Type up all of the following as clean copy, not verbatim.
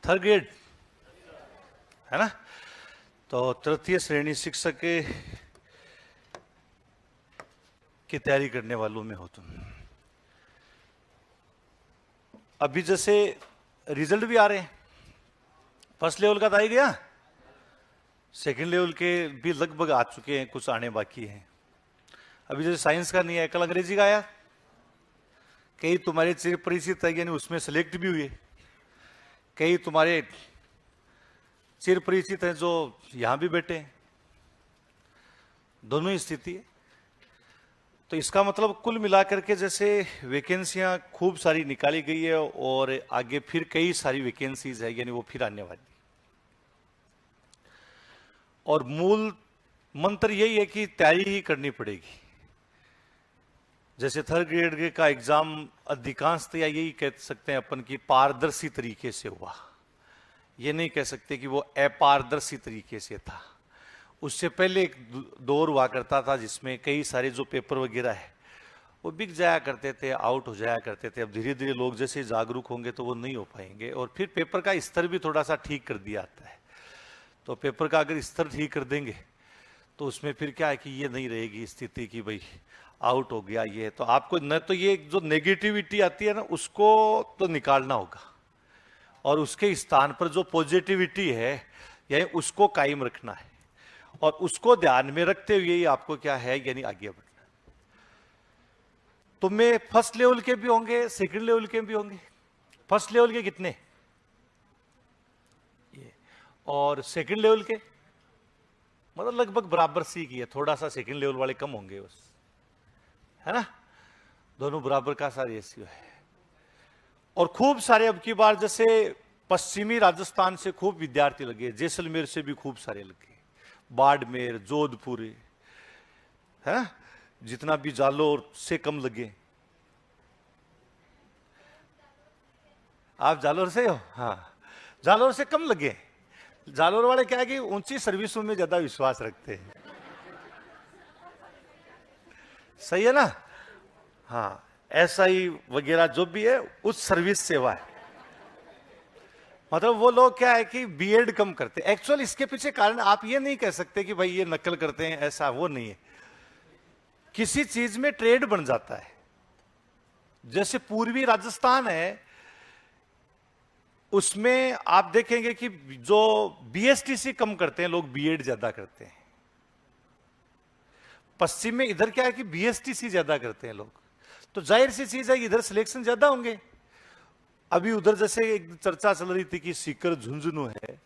Third grade है ना। तो तृतीय श्रेणी शिक्षक की तैयारी करने वालों में हो तुम। अभी जैसे रिजल्ट भी आ रहे हैं, फर्स्ट लेवल का तो आ ही गया, सेकंड लेवल के भी लगभग आ चुके हैं, कुछ आने बाकी हैं। अभी जैसे साइंस का नहीं है, कल अंग्रेजी का आया, कई तुम्हारे चिर परिचित है यानी उसमें सेलेक्ट भी हुए, कई तुम्हारे चिर परिचित हैं जो यहां भी बैठे हैं, दोनों ही स्थिति है। तो इसका मतलब कुल मिलाकर के जैसे वैकेंसियां खूब सारी निकाली गई है और आगे फिर कई सारी वैकेंसीज है यानी वो फिर आने वाली। और मूल मंत्र यही है कि तैयारी ही करनी पड़ेगी। जैसे थर्ड ग्रेड का एग्जाम अधिकांशतः यही कह सकते हैं अपन की पारदर्शी तरीके से हुआ, ये नहीं कह सकते कि वो अपारदर्शी तरीके से था। उससे पहले एक दौर हुआ करता था जिसमें कई सारे जो पेपर वगैरह है वो बिक जाया करते थे, आउट हो जाया करते थे। अब धीरे धीरे लोग जैसे जागरूक होंगे तो वो नहीं हो पाएंगे। और फिर पेपर का स्तर भी थोड़ा सा ठीक कर दिया जाता है। तो पेपर का अगर स्तर ठीक कर देंगे तो उसमें फिर क्या है कि ये नहीं रहेगी स्थिति कि भाई आउट हो गया ये। तो आपको न तो ये जो नेगेटिविटी आती है ना उसको तो निकालना होगा और उसके स्थान पर जो पॉजिटिविटी है यानी उसको कायम रखना है और उसको ध्यान में रखते हुए ही आपको क्या है यानी आगे बढ़ना। तुम में फर्स्ट लेवल के भी होंगे, सेकंड लेवल के भी होंगे। फर्स्ट लेवल के कितने ये और सेकंड लेवल के मतलब लगभग बराबर सी की है, थोड़ा सा सेकंड लेवल वाले कम होंगे बस, है ना। दोनों बराबर का सा रेशियो है। और खूब सारे अब की बार जैसे पश्चिमी राजस्थान से खूब विद्यार्थी लगे, जैसलमेर से भी खूब सारे लगे, बाड़मेर, जोधपुर, है जितना भी जालोर से कम लगे। आप जालोर से हो? हाँ, जालोर से कम लगे। जालोर वाले क्या है कि ऊंची सर्विसों में ज्यादा विश्वास रखते हैं, सही है ना। हाँ, एसआई वगैरह जो भी है उस सर्विस सेवा है। मतलब वो लोग क्या है कि बीएड कम करते हैं। एक्चुअल इसके पीछे कारण आप ये नहीं कह सकते कि भाई ये नकल करते हैं, ऐसा वो नहीं है। किसी चीज में ट्रेड बन जाता है। जैसे पूर्वी राजस्थान है उसमें आप देखेंगे कि जो बीएसटीसी कम करते हैं लोग, बीएड ज्यादा करते हैं। पश्चिम में इधर क्या है कि बीएसटीसी ज्यादा करते हैं लोग, तो जाहिर सी चीज है इधर सिलेक्शन ज्यादा होंगे। अभी उधर जैसे एक चर्चा चल रही थी कि सीकर झुंझुनू है,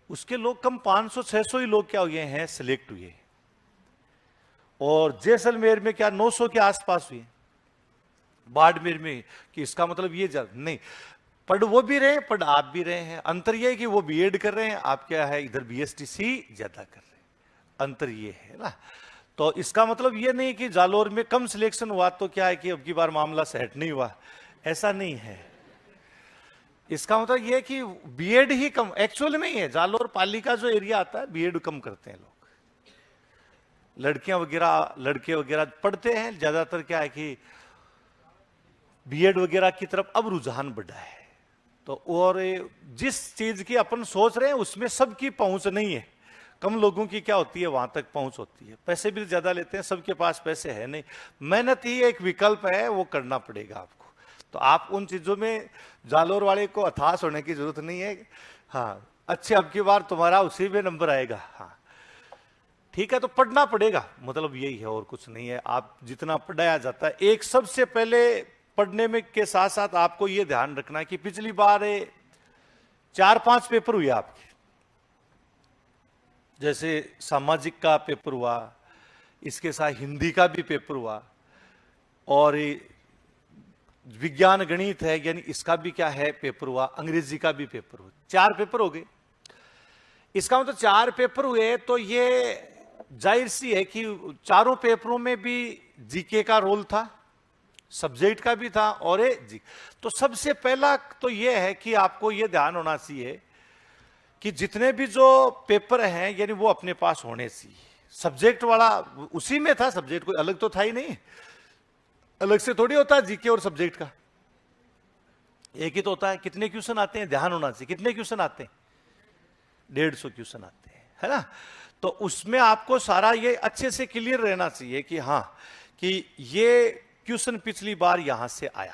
उसके लोग कम 500-600 ही लोग क्या हुए हैं सिलेक्ट हुए, और जैसलमेर में क्या 900 के आसपास हुए, बाड़मेर में। कि इसका मतलब ये नहीं, पढ़ वो भी रहे, पढ़ आप भी रहे हैं। अंतर ये है कि वो बीएड कर रहे हैं, आप क्या है इधर बीएसटीसी ज्यादा कर रहे हैं, अंतर ये है ना। तो इसका मतलब ये नहीं कि जालोर में कम सिलेक्शन हुआ तो क्या है कि अब की बार मामला सेट नहीं हुआ, ऐसा नहीं है। इसका मतलब ये कि बीएड ही कम एक्चुअल में ही है। जालोर पालिका जो एरिया आता है बीएड कम करते हैं लोग, लड़कियां वगैरह लड़के वगैरह पढ़ते हैं ज्यादातर। क्या है कि बीएड वगैरह की तरफ अब रुझान बढ़ा है। तो और जिस चीज की अपन सोच रहे हैं उसमें सबकी पहुंच नहीं है, कम लोगों की क्या होती है वहां तक पहुंच होती है। पैसे भी ज्यादा लेते हैं, सबके पास पैसे है नहीं। मेहनत ही एक विकल्प है, वो करना पड़ेगा आपको। तो आप उन चीजों में जालोर वाले को हताश होने की जरूरत नहीं है। हाँ, अच्छे अब की बार तुम्हारा उसी में नंबर आएगा। हाँ ठीक है, तो पढ़ना पड़ेगा, मतलब यही है और कुछ नहीं है। आप जितना पढ़ाया जाता है, एक सबसे पहले पढ़ने में के साथ साथ आपको यह ध्यान रखना है कि पिछली बार 4-5 पेपर हुए आपके। जैसे सामाजिक का पेपर हुआ, इसके साथ हिंदी का भी पेपर हुआ, और विज्ञान गणित है यानी इसका भी क्या है पेपर हुआ, अंग्रेजी का भी पेपर हुआ। 4 पेपर हो गए। इसका मतलब 4 पेपर हुए तो ये जाहिर सी है कि चारों पेपरों में भी जीके का रोल था, सब्जेक्ट का भी था और जी। तो सबसे पहला तो ये है कि आपको ये ध्यान होना चाहिए कि जितने भी जो पेपर हैं यानी वो अपने पास होने चाहिए। सब्जेक्ट वाला उसी में था, सब्जेक्ट कोई अलग तो था ही नहीं, अलग से थोड़ी होता जीके और सब्जेक्ट का। एक ही तो होता है। कितने क्वेश्चन आते हैं, ध्यान होना चाहिए, कितने क्वेश्चन आते हैं, 150 क्वेश्चन आते हैं, है ना। तो उसमें आपको सारा ये अच्छे से क्लियर रहना चाहिए कि हाँ, कि ये क्वेश्चन पिछली बार यहां से आया,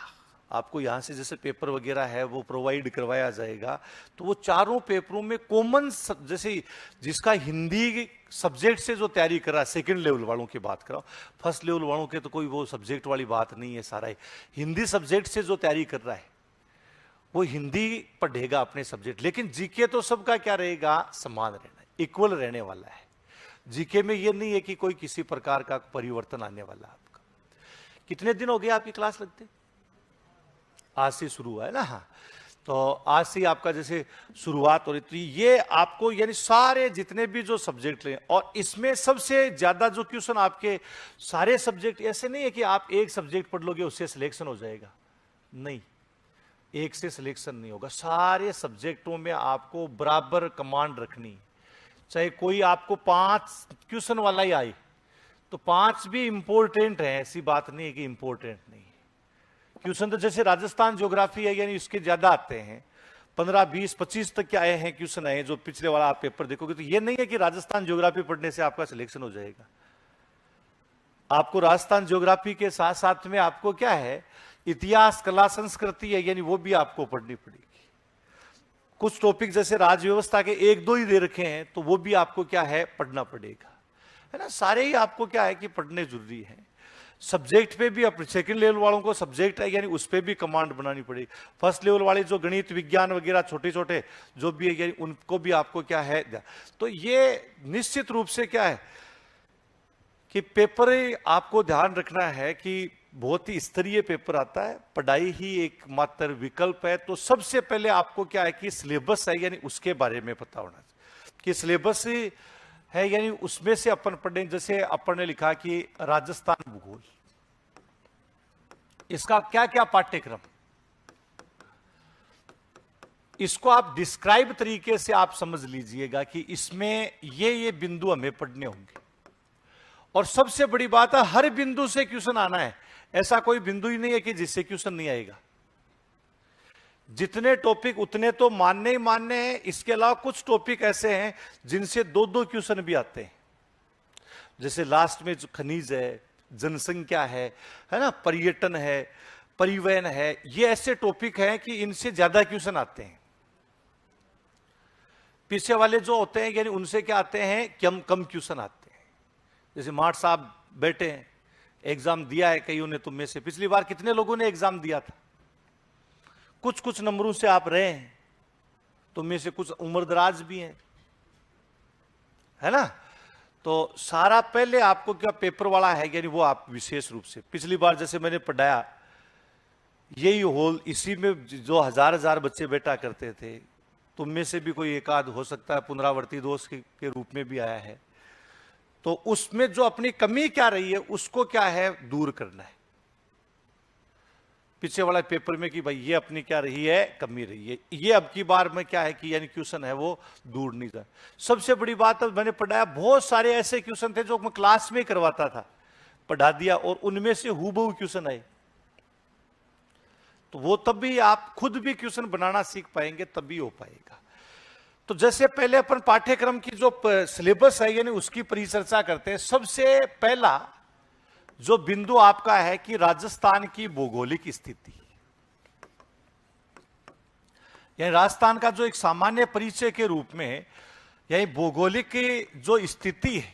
आपको यहां से जैसे पेपर वगैरह है वो प्रोवाइड करवाया जाएगा। तो वो चारों पेपरों में कॉमन, जैसे जिसका हिंदी सब्जेक्ट से जो तैयारी कर रहा है, सेकंड लेवल वालों की बात कर रहा हूं, फर्स्ट लेवल वालों के तो कोई वो सब्जेक्ट वाली बात नहीं है, सारा हिंदी सब्जेक्ट से जो तैयारी कर रहा है वो हिंदी पढ़ेगा अपने सब्जेक्ट। लेकिन जीके तो सबका क्या रहेगा, समान रहना, इक्वल रहने वाला है। जीके में ये नहीं है कि कोई किसी प्रकार का परिवर्तन आने वाला है आपका। कितने दिन हो गए आपकी क्लास लगते, आज से शुरू हुआ है ना। हाँ, तो आज से आपका जैसे शुरुआत हो रही, तो ये आपको यानी सारे जितने भी जो सब्जेक्ट लें, और इसमें सबसे ज्यादा जो क्वेश्चन आपके सारे सब्जेक्ट, ऐसे नहीं है कि आप एक सब्जेक्ट पढ़ लोगे उससे सिलेक्शन हो जाएगा, नहीं, एक से सिलेक्शन नहीं होगा। सारे सब्जेक्टों में आपको बराबर कमांड रखनी, चाहे कोई आपको 5 क्वेश्चन वाला ही आए तो 5 भी इंपॉर्टेंट है, ऐसी बात नहीं है कि इंपॉर्टेंट नहीं है। क्वेश्चन तो जैसे राजस्थान ज्योग्राफी है, यानी इसके ज्यादा आते हैं, 15, 20, 25 तक के आए हैं क्वेश्चन आए, जो पिछले वाला आप पेपर देखोगे तो ये नहीं है कि राजस्थान ज्योग्राफी पढ़ने से आपका सिलेक्शन हो जाएगा। आपको राजस्थान ज्योग्राफी के साथ साथ में आपको क्या है, इतिहास, कला, संस्कृति है, यानी वो भी आपको पढ़नी पड़ेगी। कुछ टॉपिक जैसे राज्य व्यवस्था के 1-2 ही दे रखे हैं तो वो भी आपको क्या है, पढ़ना पड़ेगा, है ना। सारे ही आपको क्या है कि पढ़ने जरूरी है। सब्जेक्ट पे भी अपने सेकंड लेवल वालों को सब्जेक्ट है, यानी उस पे भी कमांड बनानी पड़ेगी। फर्स्ट लेवल वाले जो गणित, विज्ञान वगैरह छोटे छोटे जो भी है, यानी उनको भी आपको क्या है। तो ये निश्चित रूप से क्या है कि पेपर आपको ध्यान रखना है कि बहुत ही स्तरीय पेपर आता है, पढ़ाई ही एकमात्र विकल्प है। तो सबसे पहले आपको क्या है कि सिलेबस है, यानी उसके बारे में पता होना चाहिए कि सिलेबस है, यानी उसमें से अपन पढ़ें। जैसे अपन ने लिखा कि राजस्थान भूगोल, इसका क्या क्या पाठ्यक्रम, इसको आप डिस्क्राइब तरीके से आप समझ लीजिएगा कि इसमें ये बिंदु हमें पढ़ने होंगे। और सबसे बड़ी बात है, हर बिंदु से क्वेश्चन आना है, ऐसा कोई बिंदु ही नहीं है कि जिससे क्वेश्चन नहीं आएगा। जितने टॉपिक उतने तो मानने ही मानने हैं, इसके अलावा कुछ टॉपिक ऐसे हैं जिनसे 2-2 क्वेश्चन भी आते हैं। जैसे लास्ट में जो खनिज है, जनसंख्या है ना, पर्यटन है, परिवहन है, ये ऐसे टॉपिक हैं कि इनसे ज्यादा क्वेश्चन आते हैं। पीछे वाले जो होते हैं यानी उनसे क्या आते हैं, कम कम क्वेश्चन आते हैं। जैसे माठ साहब बैठे हैं, एग्जाम दिया है कईयों ने, तुम में से पिछली बार कितने लोगों ने एग्जाम दिया था, कुछ कुछ नंबरों से आप रहे हैं, तुम में से कुछ उम्रदराज भी हैं, है ना। तो सारा पहले आपको क्या पेपर वाला है, यानी वो आप विशेष रूप से पिछली बार जैसे मैंने पढ़ाया, यही होल, इसी में जो हजार बच्चे बैठा करते थे, तुम में से भी कोई एक आध हो सकता है पुनरावर्ती दोष के रूप में भी आया है। तो उसमें जो अपनी कमी क्या रही है उसको क्या है दूर करना है पीछे वाला पेपर में कि भाई ये अपनी क्या रही है, कमी रही है, ये अब की बार में क्या है कि यानी क्वेश्चन है वो दूर नहीं जाए। सबसे बड़ी बात है, मैंने पढ़ाया बहुत सारे ऐसे क्वेश्चन थे जो मैं क्लास में करवाता था, पढ़ा दिया और उनमें से हूबहू क्वेश्चन आए। तो वो तब भी आप खुद भी क्वेश्चन बनाना सीख पाएंगे, तभी हो पाएगा। तो जैसे पहले अपन पाठ्यक्रम की जो सिलेबस है यानी उसकी परिचर्चा करते हैं। सबसे पहला जो बिंदु आपका है कि राजस्थान की भौगोलिक स्थिति, यानी राजस्थान का जो एक सामान्य परिचय के रूप में यानी भौगोलिक की जो स्थिति है,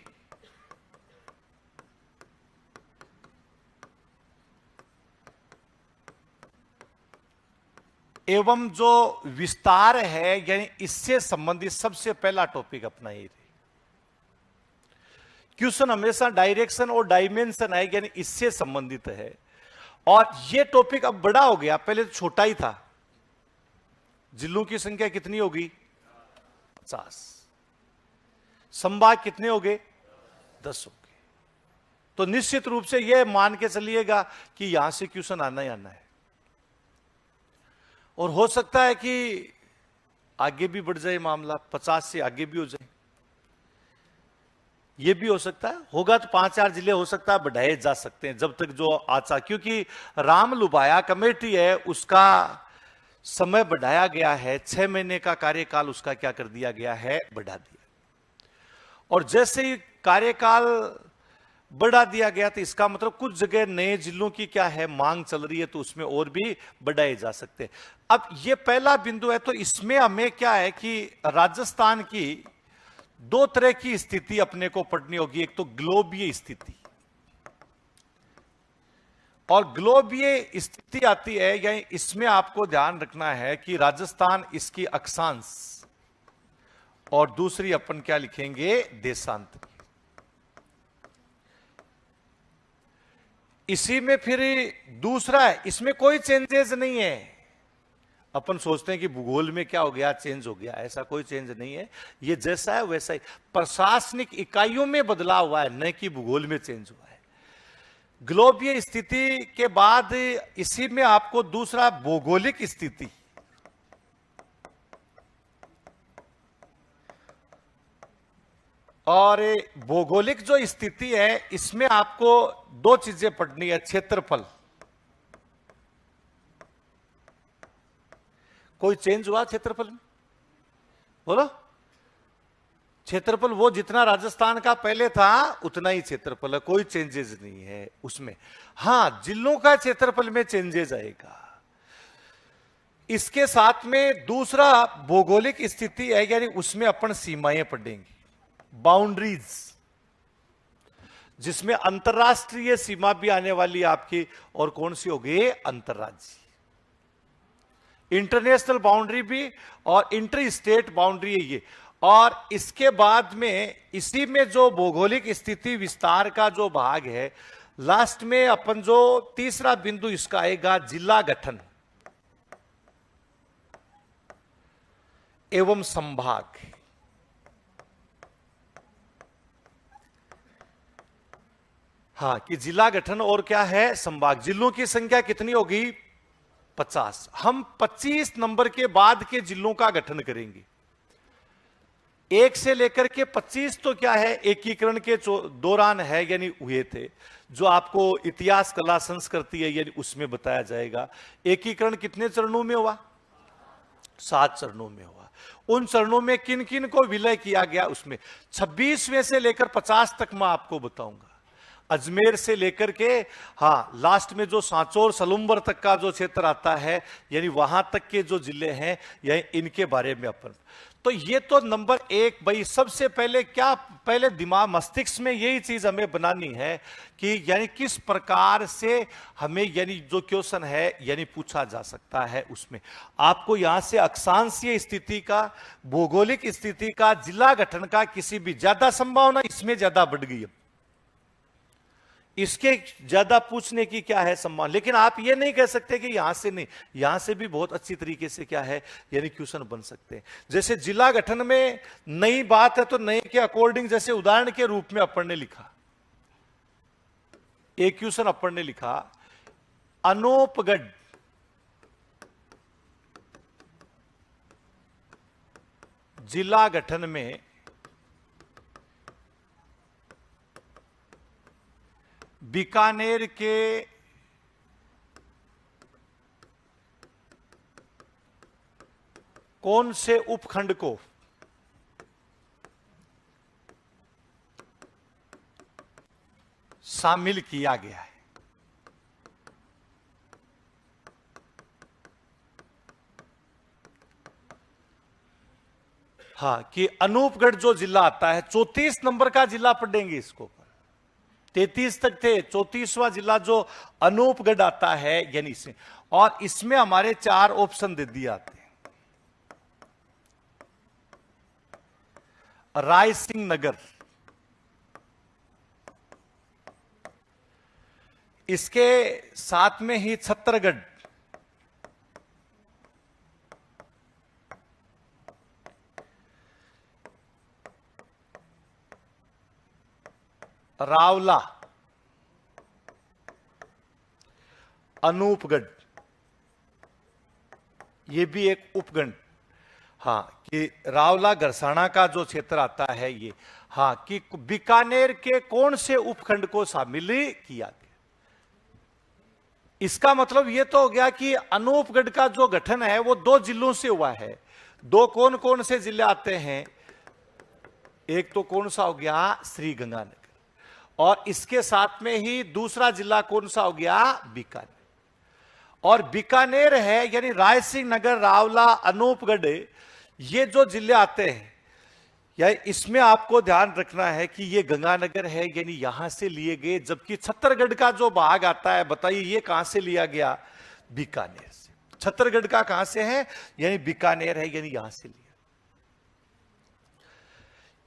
एवं जो विस्तार है, यानी इससे संबंधित सबसे पहला टॉपिक अपना ये। क्वेश्चन हमेशा डायरेक्शन और डायमेंशन है, यानी इससे संबंधित है। और ये टॉपिक अब बड़ा हो गया, पहले तो छोटा ही था। जिलों की संख्या कितनी होगी, 50। संभाग कितने हो गए, 10 हो गए। तो निश्चित रूप से यह मान के चलिएगा कि यहां से क्वेश्चन आना ही आना है। और हो सकता है कि आगे भी बढ़ जाए मामला, 50 से आगे भी हो जाए, ये भी हो सकता है। होगा तो 5-4 जिले हो सकता है बढ़ाए जा सकते हैं जब तक जो आचा, क्योंकि राम लुभाया कमेटी है उसका समय बढ़ाया गया है, 6 महीने का कार्यकाल उसका क्या कर दिया गया है, बढ़ा दिया। और जैसे ही कार्यकाल बढ़ा दिया गया तो इसका मतलब कुछ जगह नए जिलों की क्या है, मांग चल रही है, तो उसमें और भी बढ़ाए जा सकते हैं। अब ये पहला बिंदु है, तो इसमें हमें क्या है कि राजस्थान की दो तरह की स्थिति अपने को पढ़नी होगी। एक तो ग्लोबीय स्थिति, और ग्लोबीय स्थिति आती है, यानी इसमें आपको ध्यान रखना है कि राजस्थान इसकी अक्षांश, और दूसरी अपन क्या लिखेंगे, देशांतर। इसी में फिर दूसरा है, इसमें कोई चेंजेस नहीं है। अपन सोचते हैं कि भूगोल में क्या हो गया, चेंज हो गया, ऐसा कोई चेंज नहीं है। ये जैसा है वैसा ही, प्रशासनिक इकाइयों में बदलाव हुआ है, न कि भूगोल में चेंज हुआ है। ग्लोबीय स्थिति के बाद इसी में आपको दूसरा भौगोलिक स्थिति, और भौगोलिक जो स्थिति है इसमें आपको दो चीजें पढ़नी है। क्षेत्रफल, कोई चेंज हुआ क्षेत्रफल में, बोलो। क्षेत्रफल वो जितना राजस्थान का पहले था उतना ही क्षेत्रफल है, कोई चेंजेस नहीं है उसमें। हां, जिलों का क्षेत्रफल में चेंजेस आएगा। इसके साथ में दूसरा भौगोलिक स्थिति है, यानी उसमें अपन सीमाएं पढ़ेंगे, बाउंड्रीज, जिसमें अंतरराष्ट्रीय सीमा भी आने वाली आपकी, और कौन सी होगी, अंतरराज्यीय, इंटरनेशनल बाउंड्री भी और इंटर स्टेट बाउंड्री है ये। और इसके बाद में इसी में जो भौगोलिक स्थिति विस्तार का जो भाग है, लास्ट में अपन जो तीसरा बिंदु इसका आएगा, जिला गठन एवं संभाग। हाँ, कि जिला गठन और क्या है, संभाग। जिलों की संख्या कितनी होगी, 50। हम 25 नंबर के बाद के जिलों का गठन करेंगे। 1 से लेकर के 25 तो क्या है, एकीकरण के दौरान है, यानी हुए थे, जो आपको इतिहास, कला, संस्कृति है, यानी उसमें बताया जाएगा। एकीकरण कितने चरणों में हुआ, 7 चरणों में हुआ। उन चरणों में किन किन को विलय किया गया, उसमें 26वें से लेकर 50 तक मैं आपको बताऊंगा। अजमेर से लेकर के, हाँ, लास्ट में जो सांचौर सलुम्बर तक का जो क्षेत्र आता है, यानी वहां तक के जो जिले हैं, यानी इनके बारे में अपन। तो ये तो नंबर 1 भाई। सबसे पहले क्या, पहले दिमाग, मस्तिष्क में यही चीज हमें बनानी है कि यानी किस प्रकार से हमें, यानी जो क्वेश्चन है, यानी पूछा जा सकता है। उसमें आपको यहां से अक्षांशीय स्थिति का, भौगोलिक स्थिति का, जिला गठन का, किसी भी ज्यादा संभावना इसमें ज्यादा बढ़ गई है, इसके ज्यादा पूछने की क्या है सम्मान। लेकिन आप ये नहीं कह सकते कि यहां से नहीं, यहां से भी बहुत अच्छी तरीके से क्या है, यानी क्वेश्चन बन सकते हैं। जैसे जिला गठन में नई बात है, तो नए के अकॉर्डिंग, जैसे उदाहरण के रूप में अपन ने लिखा, एक क्वेश्चन अपन ने लिखा, अनूपगढ़ जिला गठन में बीकानेर के कौन से उपखंड को शामिल किया गया है। हाँ, कि अनूपगढ़ जो जिला आता है, 34 नंबर का जिला पढ़ेंगे इसको, 33 तक थे, 34वां जिला जो अनूपगढ़ आता है, यानी इसमें। और इसमें हमारे 4 ऑप्शन दे दिए आते हैं। रायसिंह नगर, इसके साथ में ही छत्तरगढ़, रावला, अनूपगढ़, ये भी एक उपगण। हाँ, कि रावला गरसाना का जो क्षेत्र आता है ये। हाँ, कि बीकानेर के कौन से उपखंड को शामिल किया गया। इसका मतलब यह तो हो गया कि अनूपगढ़ का जो गठन है वो 2 जिलों से हुआ है। 2 कौन कौन से जिले आते हैं? एक तो कौन सा हो गया? श्री गंगानगर, और इसके साथ में ही दूसरा जिला कौन सा हो गया? बीकानेर। और बीकानेर है यानी रायसिंह नगर, रावला, अनूपगढ़, ये जो जिले आते हैं, या इसमें आपको ध्यान रखना है कि ये गंगानगर है यानी यहां से लिए गए, जबकि छत्तरगढ़ का जो भाग आता है, बताइए ये कहां से लिया गया? बीकानेर से। छत्तरगढ़ का कहां से है? यानी बीकानेर है यानी यहां से लिया।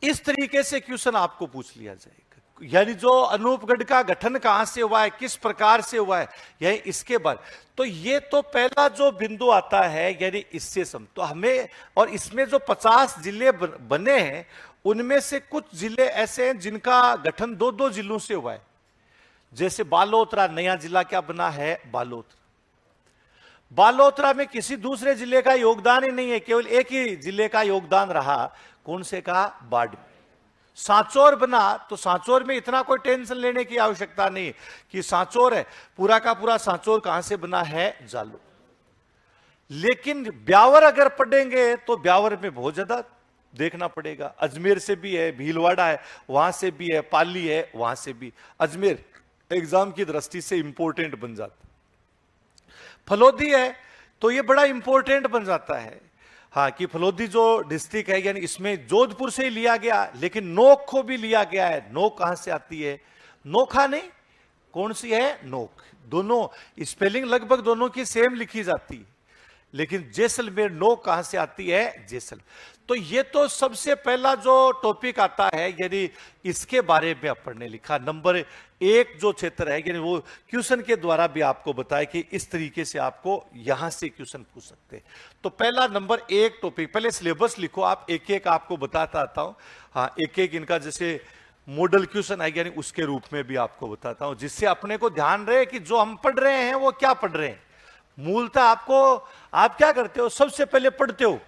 इस तरीके से क्वेश्चन आपको पूछ लिया जाएगा, यानी जो अनूपगढ़ का गठन कहां से हुआ है, किस प्रकार से हुआ है, यानी इसके बाद। तो ये तो पहला जो बिंदु आता है, यानी इससे तो हमें, और इसमें जो 50 जिले बने हैं उनमें से कुछ जिले ऐसे हैं जिनका गठन 2-2 जिलों से हुआ है। जैसे बालोतरा, नया जिला क्या बना है? बालोतरा। बालोतरा में किसी दूसरे जिले का योगदान ही नहीं है, केवल एक ही जिले का योगदान रहा। कौन से का? बाड़मेर। सांचौर बना तो सांचौर में इतना कोई टेंशन लेने की आवश्यकता नहीं कि सांचौर है, पूरा का पूरा सांचौर कहां से बना है? जालो। लेकिन ब्यावर अगर पढ़ेंगे तो ब्यावर में बहुत ज्यादा देखना पड़ेगा। अजमेर से भी है, भीलवाड़ा है, वहां से भी है, पाली है, वहां से भी। अजमेर एग्जाम की दृष्टि से इंपॉर्टेंट बन जाता। फलोदी है तो ये बड़ा इंपॉर्टेंट बन जाता है, हाँ, कि फलोदी जो डिस्ट्रिक्ट है यानी इसमें जोधपुर से ही लिया गया, लेकिन नोक को भी लिया गया है। नोक कहां से आती है? नोखा नहीं, कौन सी है? नोक। दोनों स्पेलिंग लगभग दोनों की सेम लिखी जाती है, लेकिन जैसलमेर, नोक कहां से आती है? जैसल। तो ये तो सबसे पहला जो टॉपिक आता है, यानी इसके बारे में अपन ने लिखा। नंबर 1 जो क्षेत्र है, यानी वो क्वेश्चन के द्वारा भी आपको बताया कि इस तरीके से आपको यहां से क्वेश्चन पूछ सकते हैं। तो पहला नंबर 1 टॉपिक, पहले सिलेबस लिखो आप, एक एक आपको बताता आता हूं। हाँ, एक एक इनका जैसे मॉडल क्वेश्चन है यानी उसके रूप में भी आपको बताता हूं, जिससे अपने को ध्यान रहे कि जो हम पढ़ रहे हैं वो क्या पढ़ रहे हैं। मूलतः आपको, आप क्या करते हो? सबसे पहले पढ़ते हो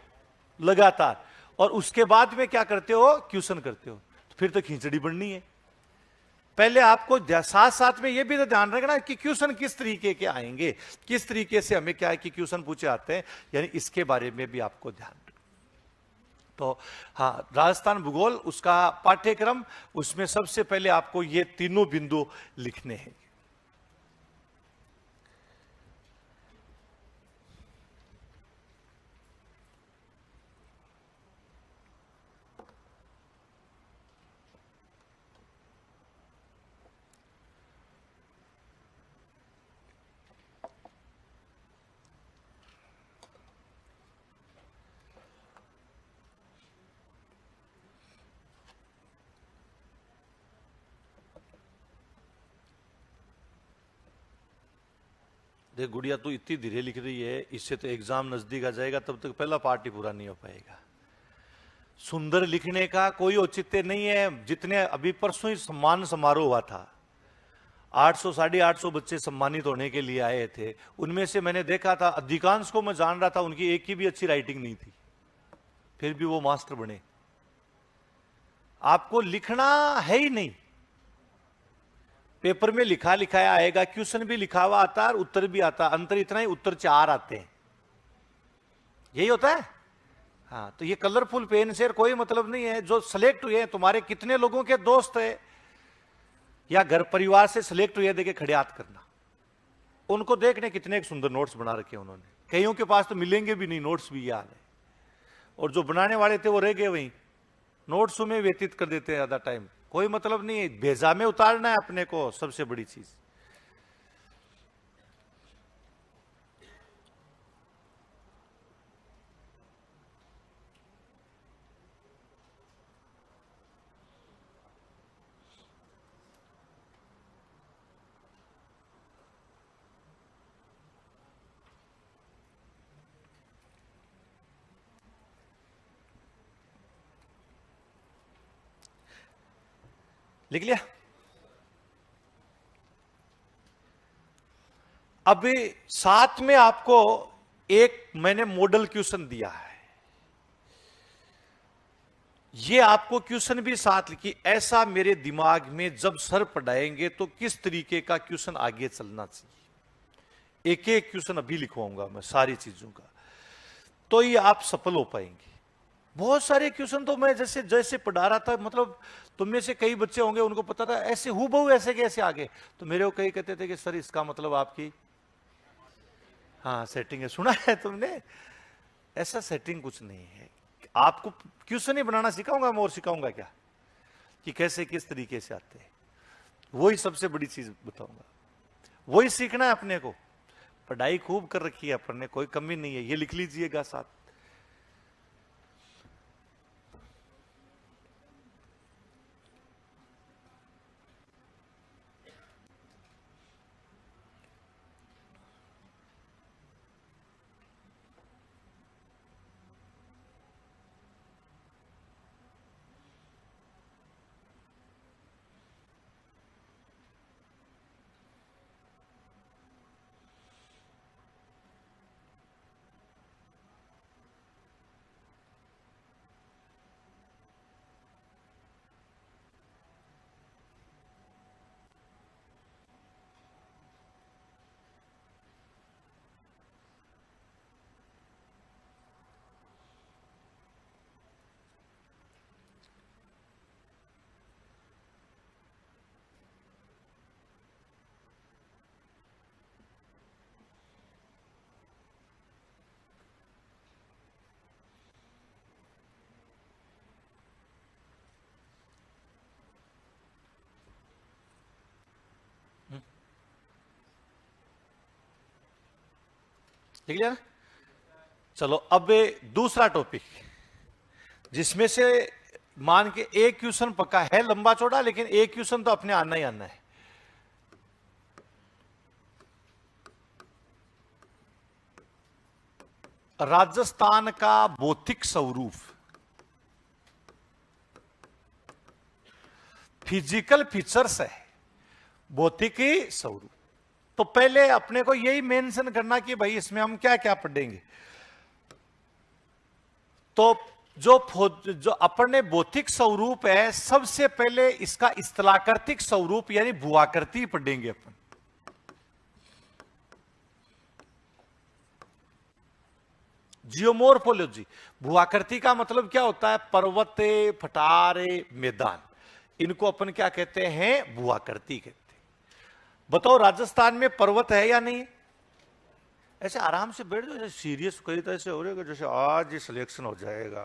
लगातार, और उसके बाद में क्या करते हो? क्वेश्चन करते हो। तो फिर तो खिचड़ी बननी है। पहले आपको साथ साथ में यह भी तो ध्यान रखना कि क्वेश्चन किस तरीके के आएंगे, किस तरीके से हमें क्या है कि क्वेश्चन पूछे आते हैं, यानी इसके बारे में भी आपको ध्यान रखना। तो हाँ, राजस्थान भूगोल उसका पाठ्यक्रम, उसमें सबसे पहले आपको ये तीनों बिंदु लिखने हैं। देख गुड़िया, तू इतनी धीरे लिख रही है, इससे तो एग्जाम नजदीक आ जाएगा, तब तक पहला पार्ट ही पूरा नहीं हो पाएगा। सुंदर लिखने का कोई औचित्य नहीं है। जितने अभी परसों ही सम्मान समारोह हुआ था, 800 850 बच्चे सम्मानित होने के लिए आए थे। उनमें से मैंने देखा था अधिकांश को मैं जान रहा था, उनकी एक की भी अच्छी राइटिंग नहीं थी, फिर भी वो मास्टर बने। आपको लिखना है ही नहीं, पेपर में लिखा लिखाया आएगा, क्वेश्चन भी लिखा हुआ आता है और उत्तर भी आता है। अंतर इतना ही, उत्तर 4 आते हैं, यही होता है। हाँ, तो ये कलरफुल पेन से कोई मतलब नहीं है। जो सिलेक्ट हुए हैं, तुम्हारे कितने लोगों के दोस्त है या घर परिवार से सिलेक्ट हुए, देखे खड़े हाथ करना। उनको देखने कितने सुंदर नोट्स बना रखे उन्होंने। कईयों के पास तो मिलेंगे भी नहीं नोट्स, भी याद है। और जो बनाने वाले थे वो रह गए वहीं, नोट्स में व्यतीत कर देते हैं ज्यादा टाइम। कोई मतलब नहीं है, भेजा में उतारना है अपने को, सबसे बड़ी चीज। लिख लिया? अभी साथ में आपको एक मैंने मॉडल क्वेश्चन दिया है, ये आपको क्वेश्चन भी साथ लिखी। ऐसा मेरे दिमाग में जब सर पढ़ाएंगे तो किस तरीके का क्वेश्चन आगे चलना चाहिए, एक एक क्वेश्चन अभी लिखवाऊंगा मैं सारी चीजों का, तो ये आप सफल हो पाएंगे। बहुत सारे क्वेश्चन तो मैं जैसे जैसे पढ़ा रहा था, मतलब तुम में से कई बच्चे होंगे उनको पता था ऐसे हूबहू ऐसे कैसे आगे, तो मेरे को कई कहते थे कि सर इसका मतलब आपकी हाँ सेटिंग है। सुना है तुमने? ऐसा सेटिंग कुछ नहीं है। आपको क्वेश्चन ही बनाना सिखाऊंगा मैं, और सिखाऊंगा क्या कि कैसे किस तरीके से आते हैं, वही सबसे बड़ी चीज बताऊंगा। वही सीखना है अपने को। पढ़ाई खूब कर रखी है अपन ने, कोई कमी नहीं है, ये लिख लीजिएगा साथ। लिख लिया ना? चलो अब दूसरा टॉपिक, जिसमें से मान के एक क्वेश्चन पक्का है लंबा चौड़ा, लेकिन एक क्वेश्चन तो अपने आना ही आना है। राजस्थान का भौतिक स्वरूप, फिजिकल फीचर्स है, भौतिकी स्वरूप। तो पहले अपने को यही मेंशन करना कि भाई इसमें हम क्या क्या पढ़ेंगे। तो जो अपने भौतिक स्वरूप है, सबसे पहले इसका स्थलाकृतिक स्वरूप यानी भूआकृति पढ़ेंगे अपन। जियोमोर्फोलॉजी, भूआकृति का मतलब क्या होता है? पर्वत, पठार, मैदान, इनको अपन क्या कहते हैं? भूआकृति कहते हैं। बताओ राजस्थान में पर्वत है या नहीं? ऐसे आराम से बैठ जाओ, सीरियस कई तरह से हो रहे जैसे आज ही सिलेक्शन हो जाएगा,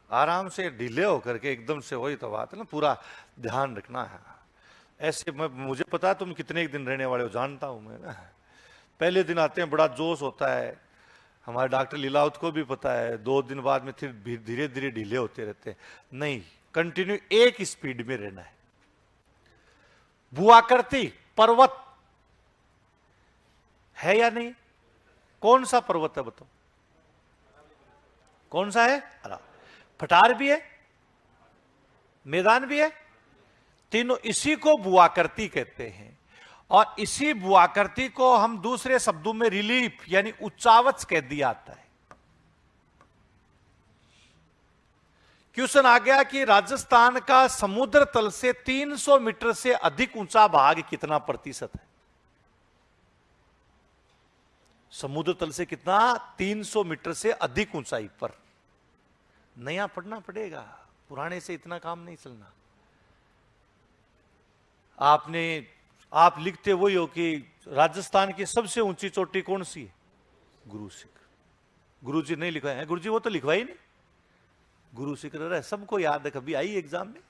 आराम से डिले होकर के एकदम से, वही तो बात है ना, पूरा ध्यान रखना है। ऐसे मुझे पता है तुम कितने एक दिन रहने वाले हो, जानता हूं मैं ना। पहले दिन आते हैं बड़ा जोश होता है, हमारे डॉक्टर लीलावत को भी पता है, 2 दिन बाद में फिर धीरे धीरे ढीले होते रहते हैं। नहीं, कंटिन्यू एक स्पीड में रहना है। भूआकृति पर्वत है या नहीं? कौन सा पर्वत है बताओ? कौन सा है? पठार भी है, मैदान भी है, तीनों इसी को भूआकृति कहते हैं। और इसी भूआकृति को हम दूसरे शब्दों में रिलीफ यानी उच्चावच कह दिया जाता है। क्वेश्चन आ गया कि राजस्थान का समुद्र तल से 300 मीटर से अधिक ऊंचा भाग कितना प्रतिशत है? समुद्र तल से कितना? 300 मीटर से अधिक ऊंचाई पर। नया पढ़ना पड़ेगा, पुराने से इतना काम नहीं चलना। आप लिखते वही हो कि राजस्थान की सबसे ऊंची चोटी कौन सी है? गुरु शिखर। गुरु जी नहीं लिखवाए हैं? गुरु जी वो तो लिखवाई नहीं, गुरु शिखर है, सबको याद है, कभी आई एग्जाम में।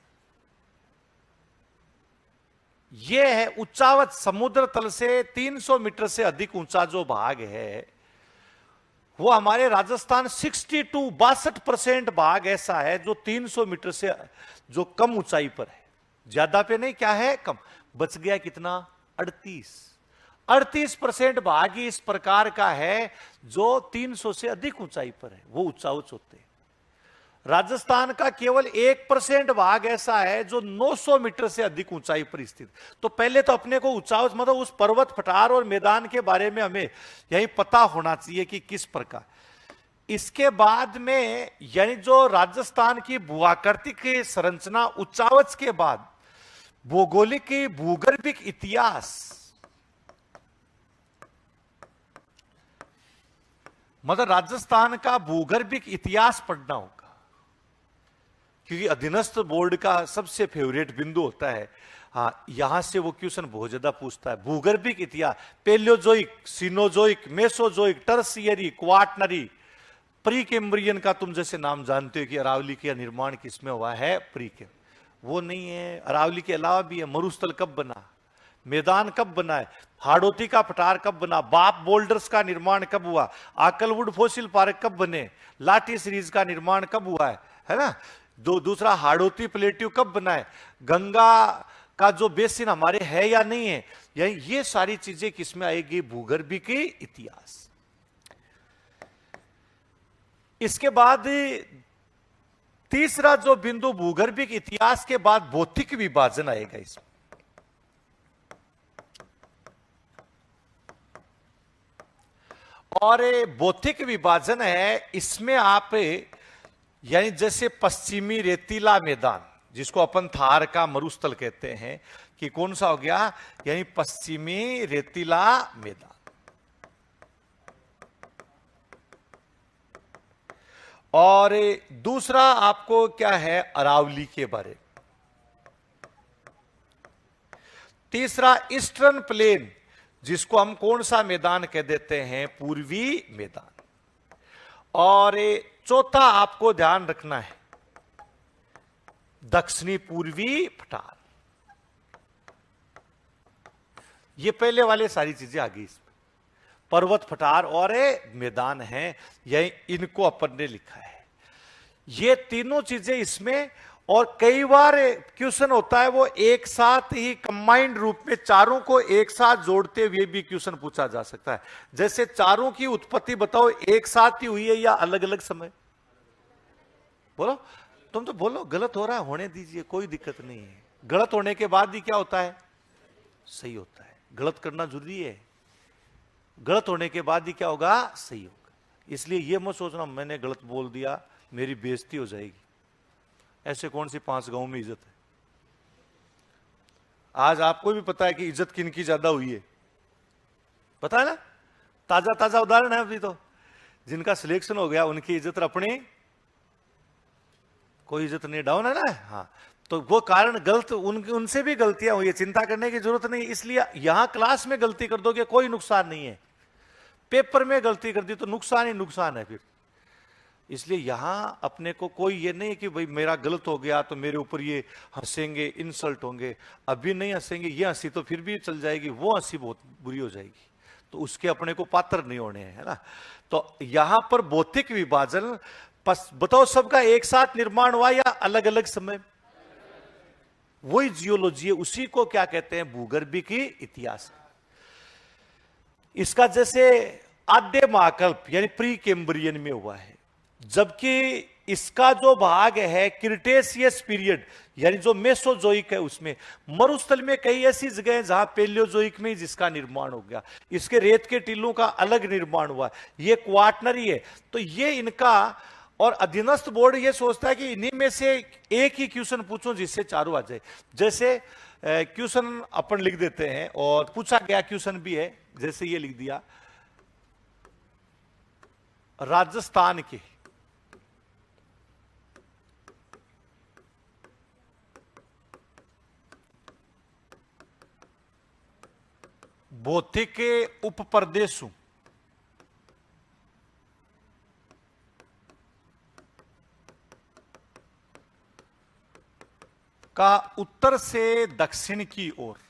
यह है उच्चावच, समुद्र तल से 300 मीटर से अधिक ऊंचा जो भाग है वो हमारे राजस्थान 62% भाग ऐसा है जो 300 मीटर से जो कम ऊंचाई पर है, ज्यादा पे नहीं, क्या है? कम। बच गया कितना? 38% भाग ही इस प्रकार का है जो 300 से अधिक ऊंचाई पर है, वो उच्चावच होते हैं। राजस्थान का केवल 1% भाग ऐसा है जो 900 मीटर से अधिक ऊंचाई पर स्थित। तो पहले तो अपने को उच्चावच मतलब उस पर्वत, पठार और मैदान के बारे में हमें यही पता होना चाहिए कि किस प्रकार। इसके बाद में यानी जो राजस्थान की भूआकृतिक संरचना, उच्चावच के बाद भौगोलिक भूगर्भिक इतिहास, मतलब राजस्थान का भूगर्भिक इतिहास पढ़ना होगा, क्योंकि अधीनस्थ बोर्ड का सबसे फेवरेट बिंदु होता है। हाँ, यहां से वो क्वेश्चन बहुत ज्यादा पूछता है। भूगर्भिक इतिहास, Paleozoic, Cenozoic, Mesozoic, Tertiary, Quaternary, pre Cambrian का तुम जैसे नाम जानते हो कि अरावली का निर्माण किसमें हुआ है, प्री कैम, वो नहीं है। अरावली के अलावा भी है। मरुस्थल कब बना, मैदान कब बना है, हाड़ौती का पठार कब बना, बाप बोल्डर्स का निर्माण कब हुआ, आकलवुड फॉसिल पार्क कब बने, लाठी सीरीज का निर्माण कब हुआ है ना। दूसरा हाड़ौती प्लेट्यू कब बना है, गंगा का जो बेसिन हमारे है या नहीं है, ये सारी चीजें किसमें आएगी, भूगर्भिक इतिहास। इसके बाद तीसरा जो बिंदु भूगर्भिक इतिहास के बाद भौतिक विभाजन आएगा इसमें। और भौतिक विभाजन है इसमें आप, यानी जैसे पश्चिमी रेतीला मैदान जिसको अपन थार का मरुस्थल कहते हैं, कि कौन सा हो गया, यानी पश्चिमी रेतीला मैदान। और दूसरा आपको क्या है, अरावली के बारे। तीसरा ईस्टर्न प्लेन, जिसको हम कौन सा मैदान कह देते हैं, पूर्वी मैदान। और चौथा आपको ध्यान रखना है, दक्षिणी पूर्वी पठार। ये पहले वाले सारी चीजें आ गई इसमें, पर्वत पठार और मैदान हैं, यही इनको अपन ने लिखा है। ये तीनों चीजें इसमें, और कई बार क्वेश्चन होता है वो एक साथ ही कंबाइंड रूप में चारों को एक साथ जोड़ते हुए भी क्वेश्चन पूछा जा सकता है। जैसे चारों की उत्पत्ति बताओ एक साथ ही हुई है या अलग अलग समय, बोलो। तुम तो बोलो गलत हो रहा है, होने दीजिए, कोई दिक्कत नहीं है। गलत होने के बाद ही क्या होता है, सही होता है। गलत करना जरूरी है, गलत होने के बाद ही क्या होगा, सही होगा। इसलिए यह मत सोचना मैंने गलत बोल दिया मेरी बेइज्जती हो जाएगी। ऐसे कौन सी 5 गांव में इज्जत है। आज आपको भी पता है कि इज्जत किनकी ज्यादा हुई है, पता है ना, ताजा ताजा उदाहरण है अभी तो। जिनका सिलेक्शन हो गया उनकी इज्जत अपनी, कोई इज्जत नहीं, डाउन है ना। हाँ, तो वो कारण गलत, उनसे भी गलतियां हुई है, चिंता करने की जरूरत नहीं। इसलिए यहां क्लास में गलती कर दोगे कोई नुकसान नहीं है, पेपर में गलती कर दी तो नुकसान ही नुकसान है फिर। इसलिए यहां अपने को कोई ये नहीं कि भाई मेरा गलत हो गया तो मेरे ऊपर ये हंसेंगे, इंसल्ट होंगे। अभी नहीं हंसेंगे, ये हंसी तो फिर भी चल जाएगी, वो हंसी बहुत बुरी हो जाएगी, तो उसके अपने को पात्र नहीं होने हैं, है ना। तो यहां पर भौतिक विभाजन, बताओ सबका एक साथ निर्माण हुआ या अलग अलग समय, वही जियोलॉजी है, उसी को क्या कहते हैं, भूगर्भिक इतिहास। इसका जैसे आद्य महाकल्प यानी प्री कैम्ब्रियन में हुआ है, जबकि इसका जो भाग है क्रिटेशियस पीरियड यानी जो मेसोजोइक है, उसमें मरुस्थल में कई ऐसी जगह हैं जहां पेलियोजोइक में जिसका निर्माण हो गया। इसके रेत के टीलों का अलग निर्माण हुआ, ये क्वाटनरी है। तो ये इनका, और अधीनस्थ बोर्ड ये सोचता है कि इन्हीं में से एक ही क्वेश्चन पूछो जिससे चारों आ जाए। जैसे क्वेश्चन अपन लिख देते हैं, और पूछा गया क्वेश्चन भी है, जैसे ये लिख दिया, राजस्थान के भौतिक उप प्रदेशों का उत्तर से दक्षिण की ओर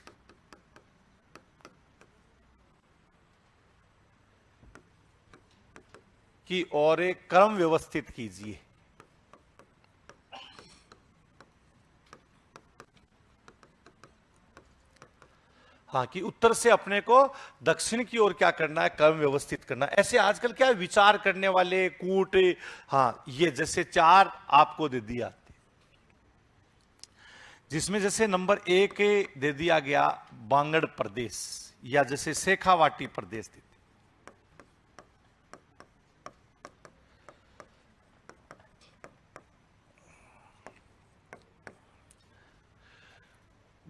एक क्रम व्यवस्थित कीजिए। हाँ, कि उत्तर से अपने को दक्षिण की ओर क्या करना है, क्रम व्यवस्थित करना। ऐसे आजकल क्या विचार करने वाले कूट, हाँ, ये जैसे 4 आपको दे दिया, जिसमें जैसे नंबर 1 दे दिया गया बांगड़ प्रदेश, या जैसे शेखावाटी प्रदेश दे दिया।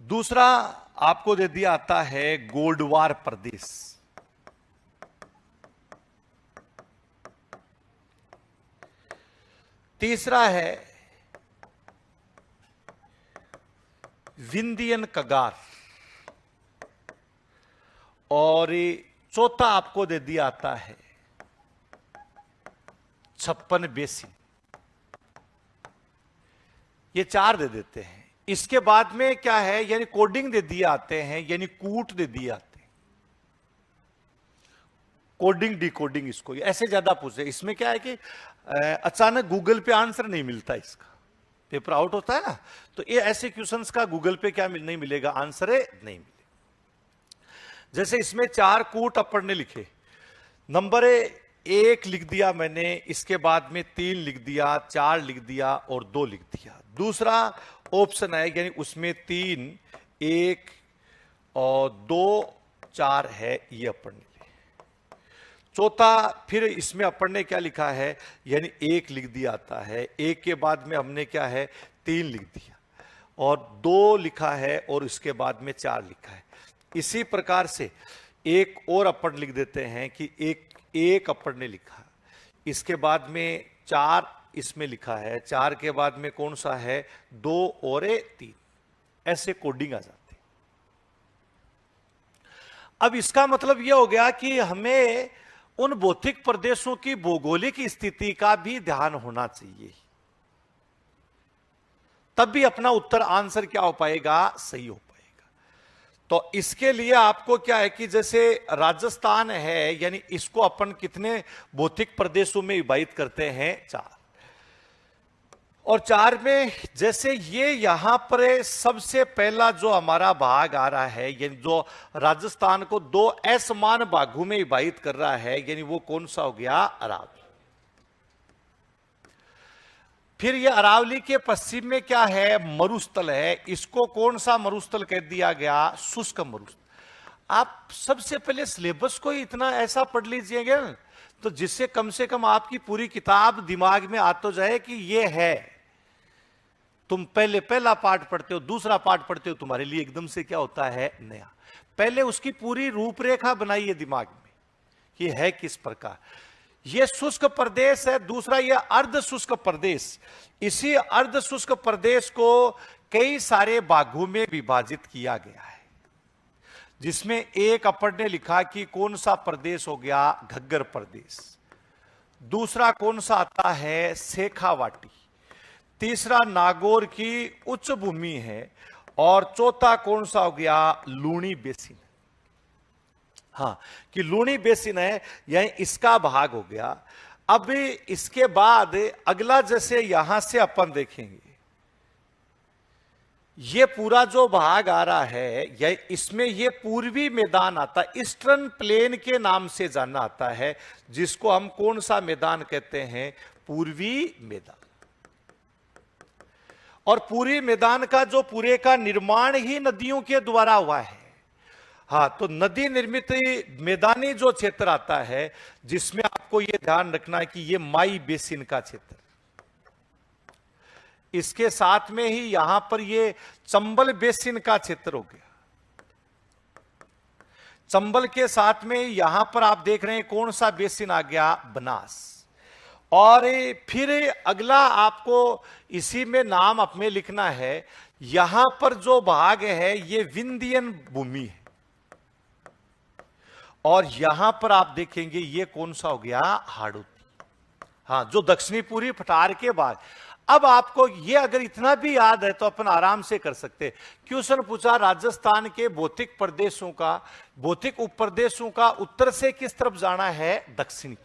दूसरा आपको दे दिया आता है गोल्डवार प्रदेश, तीसरा है विंध्यन कगार, और चौथा आपको दे दिया आता है 56 बेसिन। ये 4 दे देते हैं। इसके बाद में क्या है, यानी कोडिंग दे दिए आते हैं, यानी कूट दे दिए आते हैं, कोडिंग डिकोडिंग, इसको ऐसे ज्यादा पूछे। इसमें क्या है कि अचानक गूगल पे आंसर नहीं मिलता, इसका पेपर आउट होता है ना, तो ये ऐसे क्वेश्चंस का गूगल पे क्या नहीं मिलेगा, आंसर है नहीं मिलेगा। जैसे इसमें 4 कूट अपन ने लिखे, नंबर 1 लिख दिया मैंने, इसके बाद में 3 लिख दिया, 4 लिख दिया और 2 लिख दिया। दूसरा ऑप्शन है, यानी उसमें 3, 1 और 2, 4 है, ये अपन ने। चौथा फिर इसमें अपन ने क्या लिखा है, यानी 1 लिख दिया आता है, 1 के बाद में हमने क्या है 3 लिख दिया, और 2 लिखा है, और इसके बाद में 4 लिखा है। इसी प्रकार से एक और अपन लिख देते हैं कि एक अपन ने लिखा, इसके बाद में 4 इसमें लिखा है, 4 के बाद में कौन सा है 2 और 3, ऐसे कोडिंग आ जाती है। अब इसका मतलब यह हो गया कि हमें उन भौतिक प्रदेशों की भौगोलिक स्थिति का भी ध्यान होना चाहिए, तब भी अपना उत्तर आंसर क्या हो पाएगा, सही हो पाएगा। तो इसके लिए आपको क्या है कि जैसे राजस्थान है, यानी इसको अपन कितने भौतिक प्रदेशों में विभाजित करते हैं, 4, और 4 में जैसे ये यहां पर सबसे पहला जो हमारा भाग आ रहा है, यानी जो राजस्थान को 2 असमान भागों में विभाजित कर रहा है, यानी वो कौन सा हो गया, अरावली। फिर ये अरावली के पश्चिम में क्या है, मरुस्थल है, इसको कौन सा मरुस्थल कह दिया गया, शुष्क मरुस्थल। आप सबसे पहले सिलेबस को ही इतना ऐसा पढ़ लीजिएगा तो जिससे कम से कम आपकी पूरी किताब दिमाग में आ तो जाए कि ये है। तुम पहला पार्ट पढ़ते हो, दूसरा पार्ट पढ़ते हो, तुम्हारे लिए एकदम से क्या होता है, नया। पहले उसकी पूरी रूपरेखा बनाइए दिमाग में, ये है किस प्रकार। ये शुष्क प्रदेश है, दूसरा ये अर्ध शुष्क प्रदेश। इसी अर्ध शुष्क प्रदेश को कई सारे भागों में विभाजित किया गया है, जिसमें एक अपन ने लिखा कि कौन सा प्रदेश हो गया, घग्गर प्रदेश। दूसरा कौन सा आता है, शेखावाटी। तीसरा नागौर की उच्च भूमि है, और चौथा कौन सा हो गया, लूणी बेसिन। हाँ, कि लूणी बेसिन है, यानी इसका भाग हो गया। अब इसके बाद अगला जैसे यहां से अपन देखेंगे, ये पूरा जो भाग आ रहा है, या इसमें ये पूर्वी मैदान आता है, ईस्टर्न प्लेन के नाम से जाना आता है, जिसको हम कौन सा मैदान कहते हैं, पूर्वी मैदान। और पूर्वी मैदान का जो पूरे का निर्माण ही नदियों के द्वारा हुआ है। हाँ, तो नदी निर्मित मैदानी जो क्षेत्र आता है, जिसमें आपको यह ध्यान रखना है कि यह माई बेसिन का क्षेत्र, इसके साथ में ही यहां पर यह चंबल बेसिन का क्षेत्र हो गया। चंबल के साथ में यहां पर आप देख रहे हैं कौन सा बेसिन आ गया, बनास। और फिर अगला आपको इसी में नाम अपने लिखना है, यहां पर जो भाग है ये विंध्यन भूमि है, और यहां पर आप देखेंगे ये कौन सा हो गया, हाड़ौती। हाँ, जो दक्षिणी पूर्वी पठार के बाद। अब आपको ये अगर इतना भी याद है तो अपन आराम से कर सकते। क्वेश्चन पूछा राजस्थान के भौतिक प्रदेशों का, भौतिक उपप्रदेशों का उत्तर से किस तरफ जाना है, दक्षिण।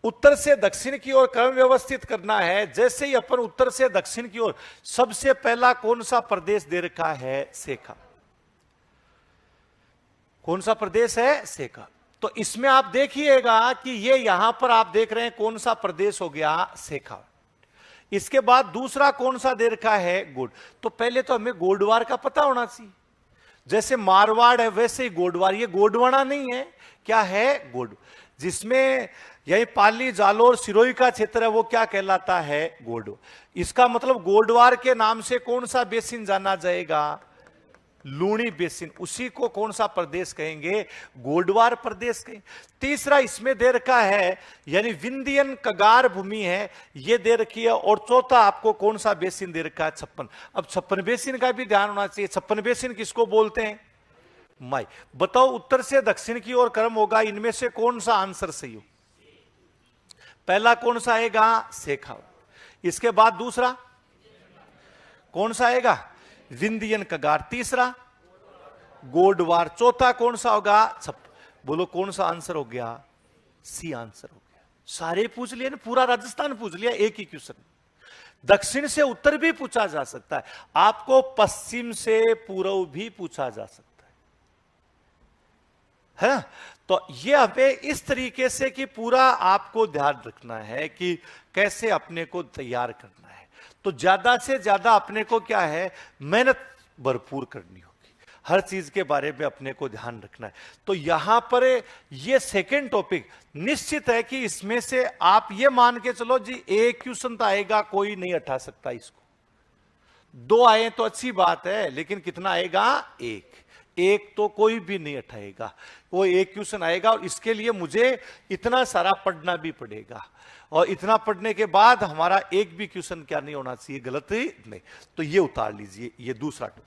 उत्तर से दक्षिण की ओर क्रम व्यवस्थित करना है। जैसे ही अपन उत्तर से दक्षिण की ओर, सबसे पहला कौन सा प्रदेश दे रखा है, शेखा। कौन सा प्रदेश है, शेखा। तो इसमें आप देखिएगा कि ये यहां पर आप देख रहे हैं कौन सा प्रदेश हो गया, शेखा। इसके बाद दूसरा कौन सा दे रखा है, गोड। तो पहले तो हमें गोडवार का पता होना चाहिए। जैसे मारवाड़ है वैसे ही गोडवार, ये गोडवाना नहीं है, क्या है, गोड। जिसमें यही पाली, जालोर, सिरोही का क्षेत्र है, वो क्या कहलाता है, गोड। इसका मतलब गोडवार के नाम से कौन सा बेसिन जाना जाएगा, लूणी बेसिन, उसी को कौन सा प्रदेश कहेंगे? गोडवार प्रदेश कहेंगे। तीसरा इसमें दे रखा है यानी विंध्यन कगार भूमि है, ये दे रखी है। और चौथा आपको कौन सा बेसिन दे रखा है? 56। अब 56 बेसिन का भी ध्यान होना चाहिए। 56 बेसिन किसको बोलते हैं? माई। बताओ उत्तर से दक्षिण की ओर क्रम होगा, इनमें से कौन सा आंसर सही हो? पहला कौन सा आएगा? शेखावाटी। इसके बाद दूसरा कौन सा आएगा? विंध्यन कगार। तीसरा गोडवार। चौथा कौन सा होगा? बोलो कौन सा आंसर हो गया? सी आंसर हो गया। सारे पूछ लिए ना, पूरा राजस्थान पूछ लिया एक ही क्वेश्चन। दक्षिण से उत्तर भी पूछा जा सकता है, आपको पश्चिम से पूर्व भी पूछा जा सकता है। तो ये हमें इस तरीके से कि पूरा आपको ध्यान रखना है कि कैसे अपने को तैयार करना है। तो ज्यादा से ज्यादा अपने को क्या है? मेहनत भरपूर करनी होगी, हर चीज के बारे में अपने को ध्यान रखना है। तो यहां पर ये सेकंड टॉपिक निश्चित है कि इसमें से आप ये मान के चलो जी एक क्वेश्चन तो आएगा, कोई नहीं हटा सकता इसको। दो आए तो अच्छी बात है, लेकिन कितना आएगा? एक तो कोई भी नहीं हटाएगा, वो एक क्वेश्चन आएगा। और इसके लिए मुझे इतना सारा पढ़ना भी पड़ेगा, और इतना पढ़ने के बाद हमारा एक भी क्वेश्चन क्या नहीं होना चाहिए? गलत ही नहीं। तो ये उतार लीजिए, ये दूसरा टॉपिक।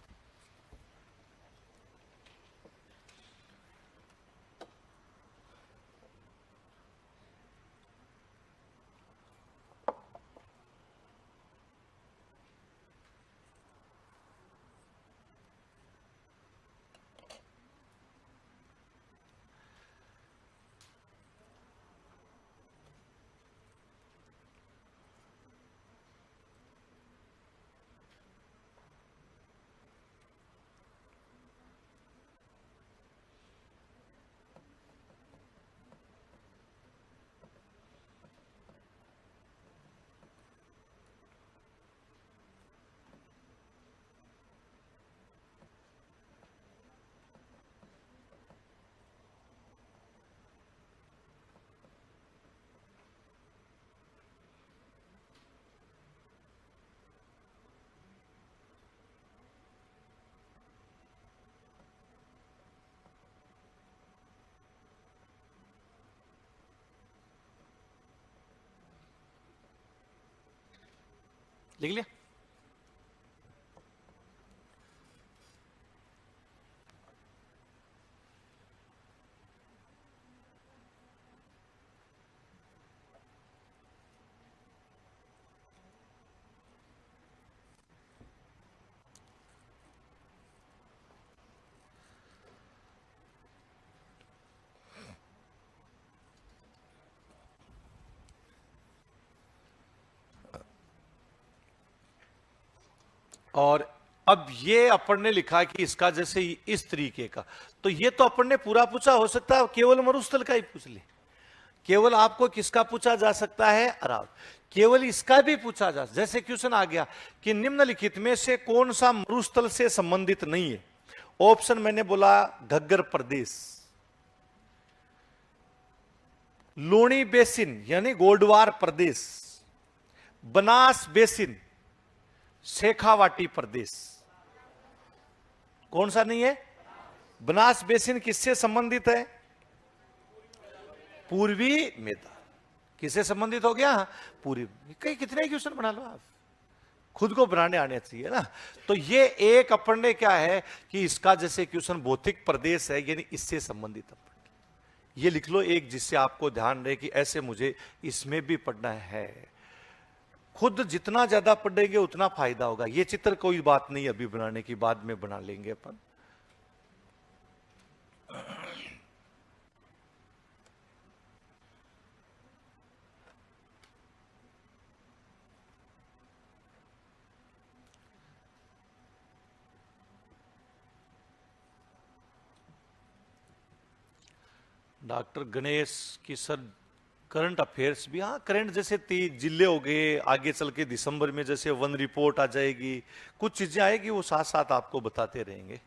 लिख लिया? और अब ये अपन ने लिखा कि इसका जैसे इस तरीके का, तो ये तो अपन ने पूरा पूछा। हो सकता है केवल मरुस्थल का ही पूछ ले। केवल आपको किसका पूछा जा सकता है? अरावली। केवल इसका भी पूछा जा, जैसे क्वेश्चन आ गया कि निम्नलिखित में से कौन सा मरुस्थल से संबंधित नहीं है? ऑप्शन मैंने बोला घग्गर प्रदेश, लूणी बेसिन यानी गोडवार प्रदेश, बनास बेसिन, शेखावाटी प्रदेश। कौन सा नहीं है? बनास बेसिन किससे संबंधित है? पूर्वी मैदान। किससे संबंधित हो गया? पूर्वी। कई कितने क्वेश्चन बना लो आप, खुद को बनाने आने चाहिए ना। तो ये एक अपन ने क्या है कि इसका जैसे क्वेश्चन भौतिक प्रदेश है यानी इससे संबंधित अपन ये लिख लो एक, जिससे आपको ध्यान रहे कि ऐसे मुझे इसमें भी पढ़ना है। खुद जितना ज्यादा पढ़ेंगे उतना फायदा होगा। ये चित्र कोई बात नहीं अभी बनाने की, बाद में बना लेंगे अपन। डॉक्टर गणेश की सर करंट अफेयर्स भी, हाँ करंट जैसे 30 जिले हो गए, आगे चल के दिसंबर में जैसे वन रिपोर्ट आ जाएगी, कुछ चीजें आएगी, वो साथ साथ आपको बताते रहेंगे।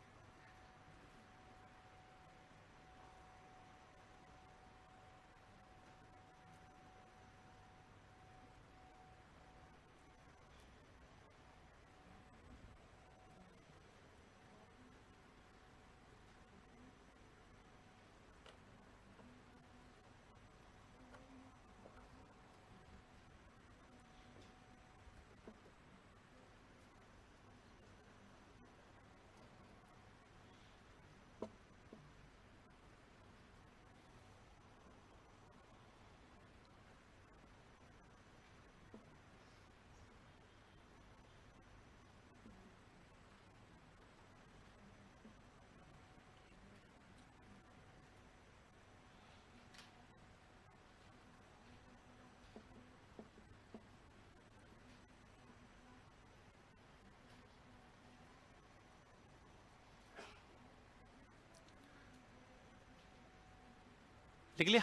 लिख लिया।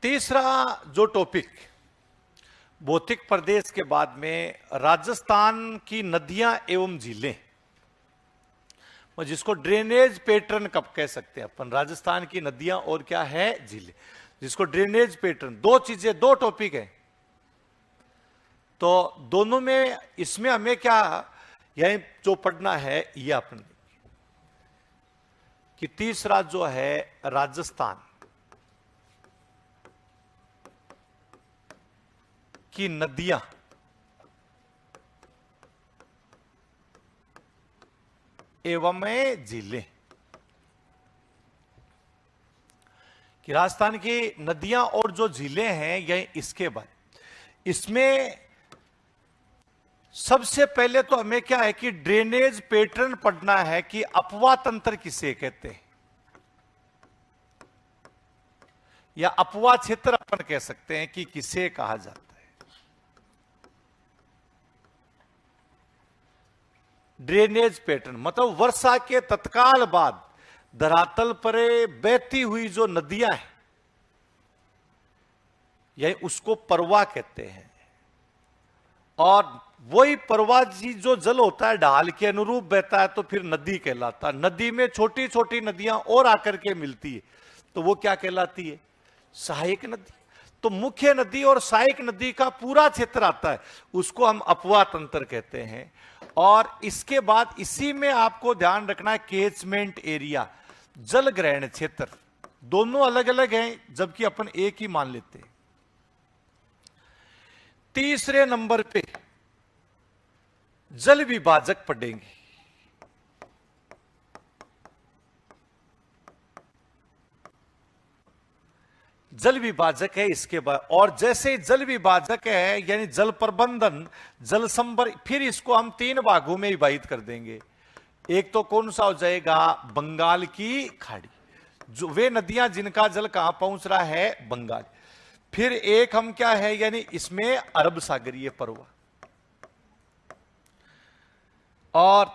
तीसरा जो टॉपिक, भौतिक प्रदेश के बाद में राजस्थान की नदियां एवं झीलें, जिसको ड्रेनेज पैटर्न कब कह सकते हैं अपन, राजस्थान की नदियां और क्या है, झीलें, जिसको ड्रेनेज पैटर्न, दो चीजें, दो टॉपिक है। तो दोनों में, इसमें हमें क्या यही जो पढ़ना है ये अपन, कि तीसरा जो है राजस्थान की नदियां एवं झीलें, कि राजस्थान की नदियां और जो झीलें हैं, यह इसके बाद, इसमें सबसे पहले तो हमें क्या है कि ड्रेनेज पैटर्न पढ़ना है, कि अपवाह तंत्र किसे कहते हैं, या अपवाह क्षेत्र अपन कह सकते हैं कि किसे कहा जाता है। ड्रेनेज पैटर्न मतलब वर्षा के तत्काल बाद धरातल पर बहती हुई जो नदियां हैं, यह उसको परवाह कहते हैं। और वही परवाह जो जल होता है ढाल के अनुरूप बहता है तो फिर नदी कहलाता है। नदी में छोटी छोटी नदियां और आकर के मिलती है तो वो क्या कहलाती है, सहायक नदी। तो मुख्य नदी और सहायक नदी का पूरा क्षेत्र आता है, उसको हम अपवाह तंत्र कहते हैं। और इसके बाद इसी में आपको ध्यान रखना है कैचमेंट एरिया, जल ग्रहण क्षेत्र, दोनों अलग अलग हैं जबकि अपन एक ही मान लेते हैं। तीसरे नंबर पे जल विभाजक पढ़ेंगे। जल विभाजक है इसके बाद, और जैसे जल विभाजक है यानी जल प्रबंधन, जल संभर, फिर इसको हम तीन भागों में विभाजित कर देंगे। एक तो कौन सा हो जाएगा, बंगाल की खाड़ी, जो वे नदियां जिनका जल कहां पहुंच रहा है, बंगाल। फिर एक हम क्या है, यानी इसमें अरब सागरीय परवा। और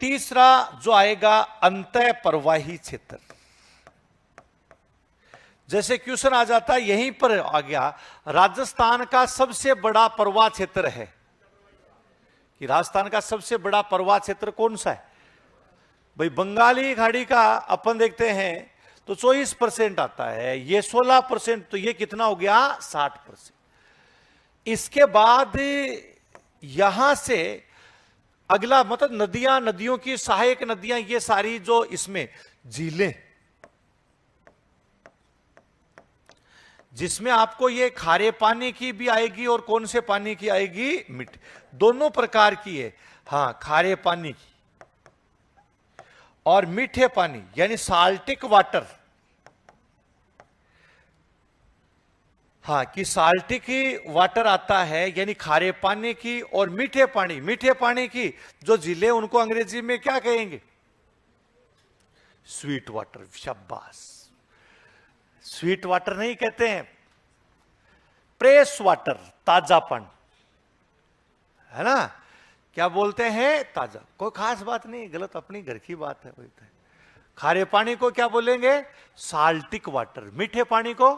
तीसरा जो आएगा अंतः प्रवाही क्षेत्र। जैसे क्वेश्चन आ जाता है यहीं पर आ गया, राजस्थान का सबसे बड़ा प्रवाह क्षेत्र है, कि राजस्थान का सबसे बड़ा प्रवाह क्षेत्र कौन सा है भाई, बंगाली खाड़ी का अपन देखते हैं तो 24% आता है, ये 16%, तो ये कितना हो गया, 60%। इसके बाद यहां से अगला मतलब नदियां, नदियों की सहायक नदियां, ये सारी जो इसमें झीलें, जिसमें आपको ये खारे पानी की भी आएगी और कौन से पानी की आएगी, मीठे, दोनों प्रकार की है। हां, खारे पानी की और मीठे पानी यानी साल्टिक वाटर। हाँ, कि साल्टिक वाटर आता है यानी खारे पानी की, और मीठे पानी, मीठे पानी की जो झीलें उनको अंग्रेजी में क्या कहेंगे, स्वीट वाटर। शाबाश, स्वीट वाटर नहीं कहते हैं, फ्रेश वाटर, ताजा पानी, है ना, क्या बोलते हैं, ताजा। कोई खास बात नहीं, गलत अपनी घर की बात है। खारे पानी को क्या बोलेंगे, साल्टिक वाटर। मीठे पानी को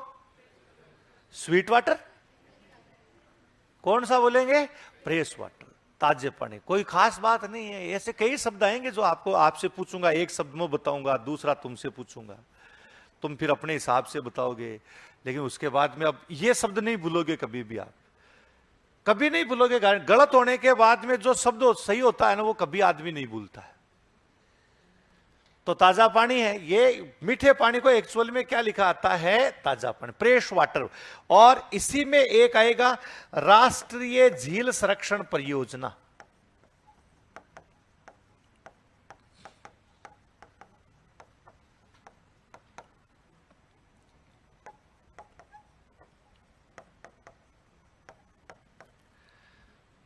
स्वीट वाटर। कौन सा बोलेंगे, फ्रेश वाटर, ताजे पानी। कोई खास बात नहीं है, ऐसे कई शब्द आएंगे जो आपको, आपसे पूछूंगा, एक शब्द में बताऊंगा, दूसरा तुमसे पूछूंगा, तुम फिर अपने हिसाब से बताओगे। लेकिन उसके बाद में अब ये शब्द नहीं भूलोगे कभी भी, आप कभी नहीं भूलोगे। गलत होने के बाद में जो शब्द सही होता है ना, वो कभी आदमी नहीं भूलता है। तो ताजा पानी है ये, मीठे पानी को एक्चुअल में क्या लिखा आता है, ताजा पानी, फ्रेश वाटर। और इसी में एक आएगा राष्ट्रीय झील संरक्षण परियोजना।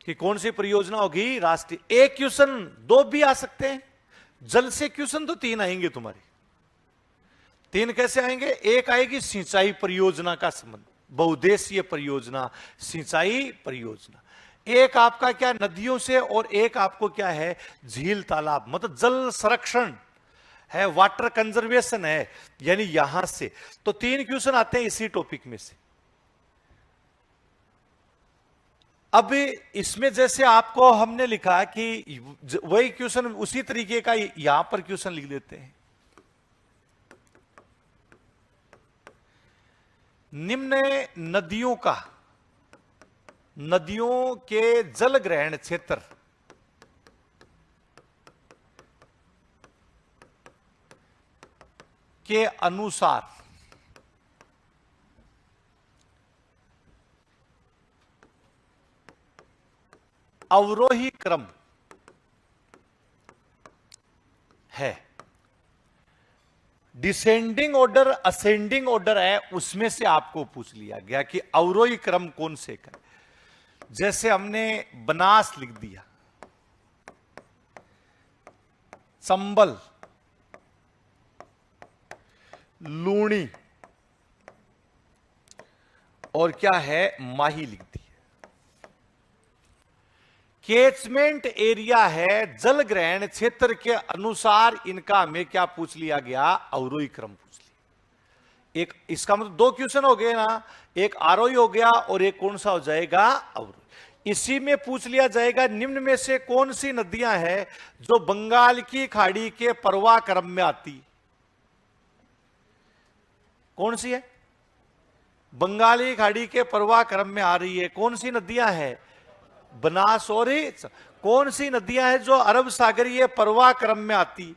कि कौन सी परियोजना होगी, राष्ट्रीय। एक क्वेश्चन, दो भी आ सकते हैं, जल से क्वेश्चन तो तीन आएंगे तुम्हारे। तीन कैसे आएंगे, एक आएगी सिंचाई परियोजना का संबंध, बहुउद्देशीय परियोजना, सिंचाई परियोजना। एक आपका क्या, नदियों से, और एक आपको क्या है, झील तालाब, मतलब जल संरक्षण, है, वाटर कंजर्वेशन है, यानी यहां से। तो 3 क्वेश्चन आते हैं इसी टॉपिक में से। अब इसमें जैसे आपको हमने लिखा कि वही क्वेश्चन उसी तरीके का यहां पर क्वेश्चन लिख देते हैं। निम्न नदियों के जल ग्रहण क्षेत्र के अनुसार अवरोही क्रम है। डिसेंडिंग ऑर्डर असेंडिंग ऑर्डर है, उसमें से आपको पूछ लिया गया कि अवरोही क्रम कौन से का। जैसे हमने बनास लिख दिया, चंबल, लूणी और क्या है, माही लिख दी। कैचमेंट एरिया है, जल ग्रहण क्षेत्र के अनुसार इनका हमें क्या पूछ लिया गया, अवरोही क्रम पूछ लिया। एक इसका मतलब 2 क्वेश्चन हो गए ना, एक आरोही हो गया और एक कौन सा हो जाएगा, अवरोही। इसी में पूछ लिया जाएगा निम्न में से कौन सी नदियां हैं जो बंगाल की खाड़ी के प्रवाह क्रम में आती। कौन सी है, बंगाली खाड़ी के प्रवाह क्रम में आ रही है। कौन सी नदियां हैं, बनास और कौन सी नदियां हैं जो अरब सागरीय प्रवाह क्रम में आती,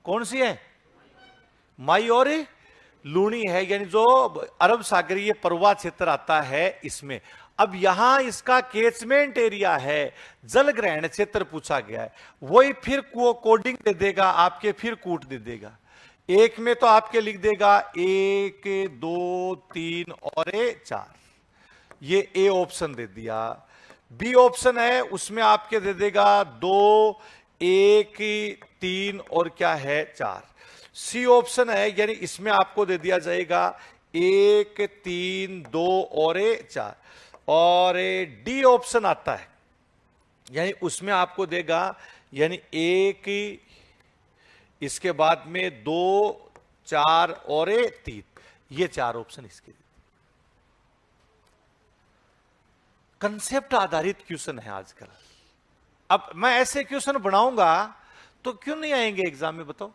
कौन सी है, माई और लूणी है, यानी जो अरब सागरीय प्रवाह क्षेत्र आता है इसमें। अब यहां इसका कैचमेंट एरिया है, जल ग्रहण क्षेत्र पूछा गया है, वही फिर कोडिंग दे देगा आपके, फिर कूट दे देगा। एक में तो आपके लिख देगा 1 2 3 और 4, ये ए ऑप्शन दे दिया। बी ऑप्शन है उसमें आपके दे देगा 2 1 3 और क्या है 4। सी ऑप्शन है यानी इसमें आपको दे दिया जाएगा 1 3 2 और 4। और डी ऑप्शन आता है यानी उसमें आपको देगा यानी 1, इसके बाद में 2 4 और 3, ये 4 ऑप्शन इसके। कंसेप्ट आधारित क्वेश्चन है आजकल। अब मैं ऐसे क्वेश्चन बनाऊंगा तो क्यों नहीं आएंगे एग्जाम में, बताओ,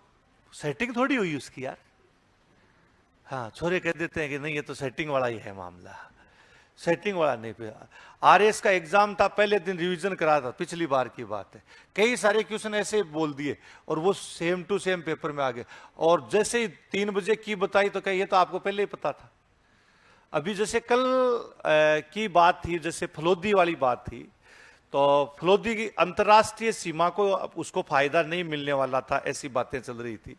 सेटिंग थोड़ी हुई उसकी यार। हाँ, छोरे कह देते हैं कि नहीं ये तो सेटिंग वाला ही है मामला, सेटिंग वाला नहीं। आरएस का एग्जाम था, पहले दिन रिवीजन करा था, पिछली बार की बात है, कई सारे क्वेश्चन ऐसे बोल दिए और वो सेम टू सेम पेपर में आ गए। और जैसे ही 3 बजे की बताई तो कही ये तो आपको पहले ही पता था। अभी जैसे कल की बात थी, जैसे फलोदी वाली बात थी, तो फलोदी की अंतर्राष्ट्रीय सीमा को उसको फायदा नहीं मिलने वाला था, ऐसी बातें चल रही थी।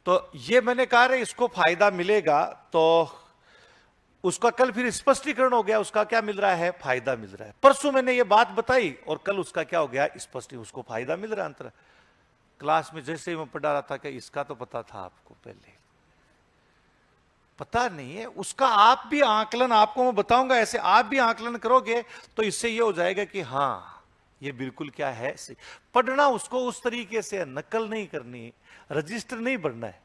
तो ये मैंने कहा रे इसको फायदा मिलेगा, तो उसका कल फिर स्पष्टीकरण हो गया, उसका क्या मिल रहा है, फायदा मिल रहा है। परसों मैंने ये बात बताई और कल उसका क्या हो गया, स्पष्टीकरण, उसको फायदा मिल रहा है। अंतर क्लास में जैसे ही मैं पढ़ा रहा था कि इसका तो पता था आपको, पहले पता नहीं है उसका, आप भी आकलन, आपको मैं बताऊंगा ऐसे आप भी आकलन करोगे तो इससे ये हो जाएगा कि हाँ ये बिल्कुल क्या है। पढ़ना उसको उस तरीके से, नकल नहीं करनी, रजिस्टर नहीं बढ़ना है।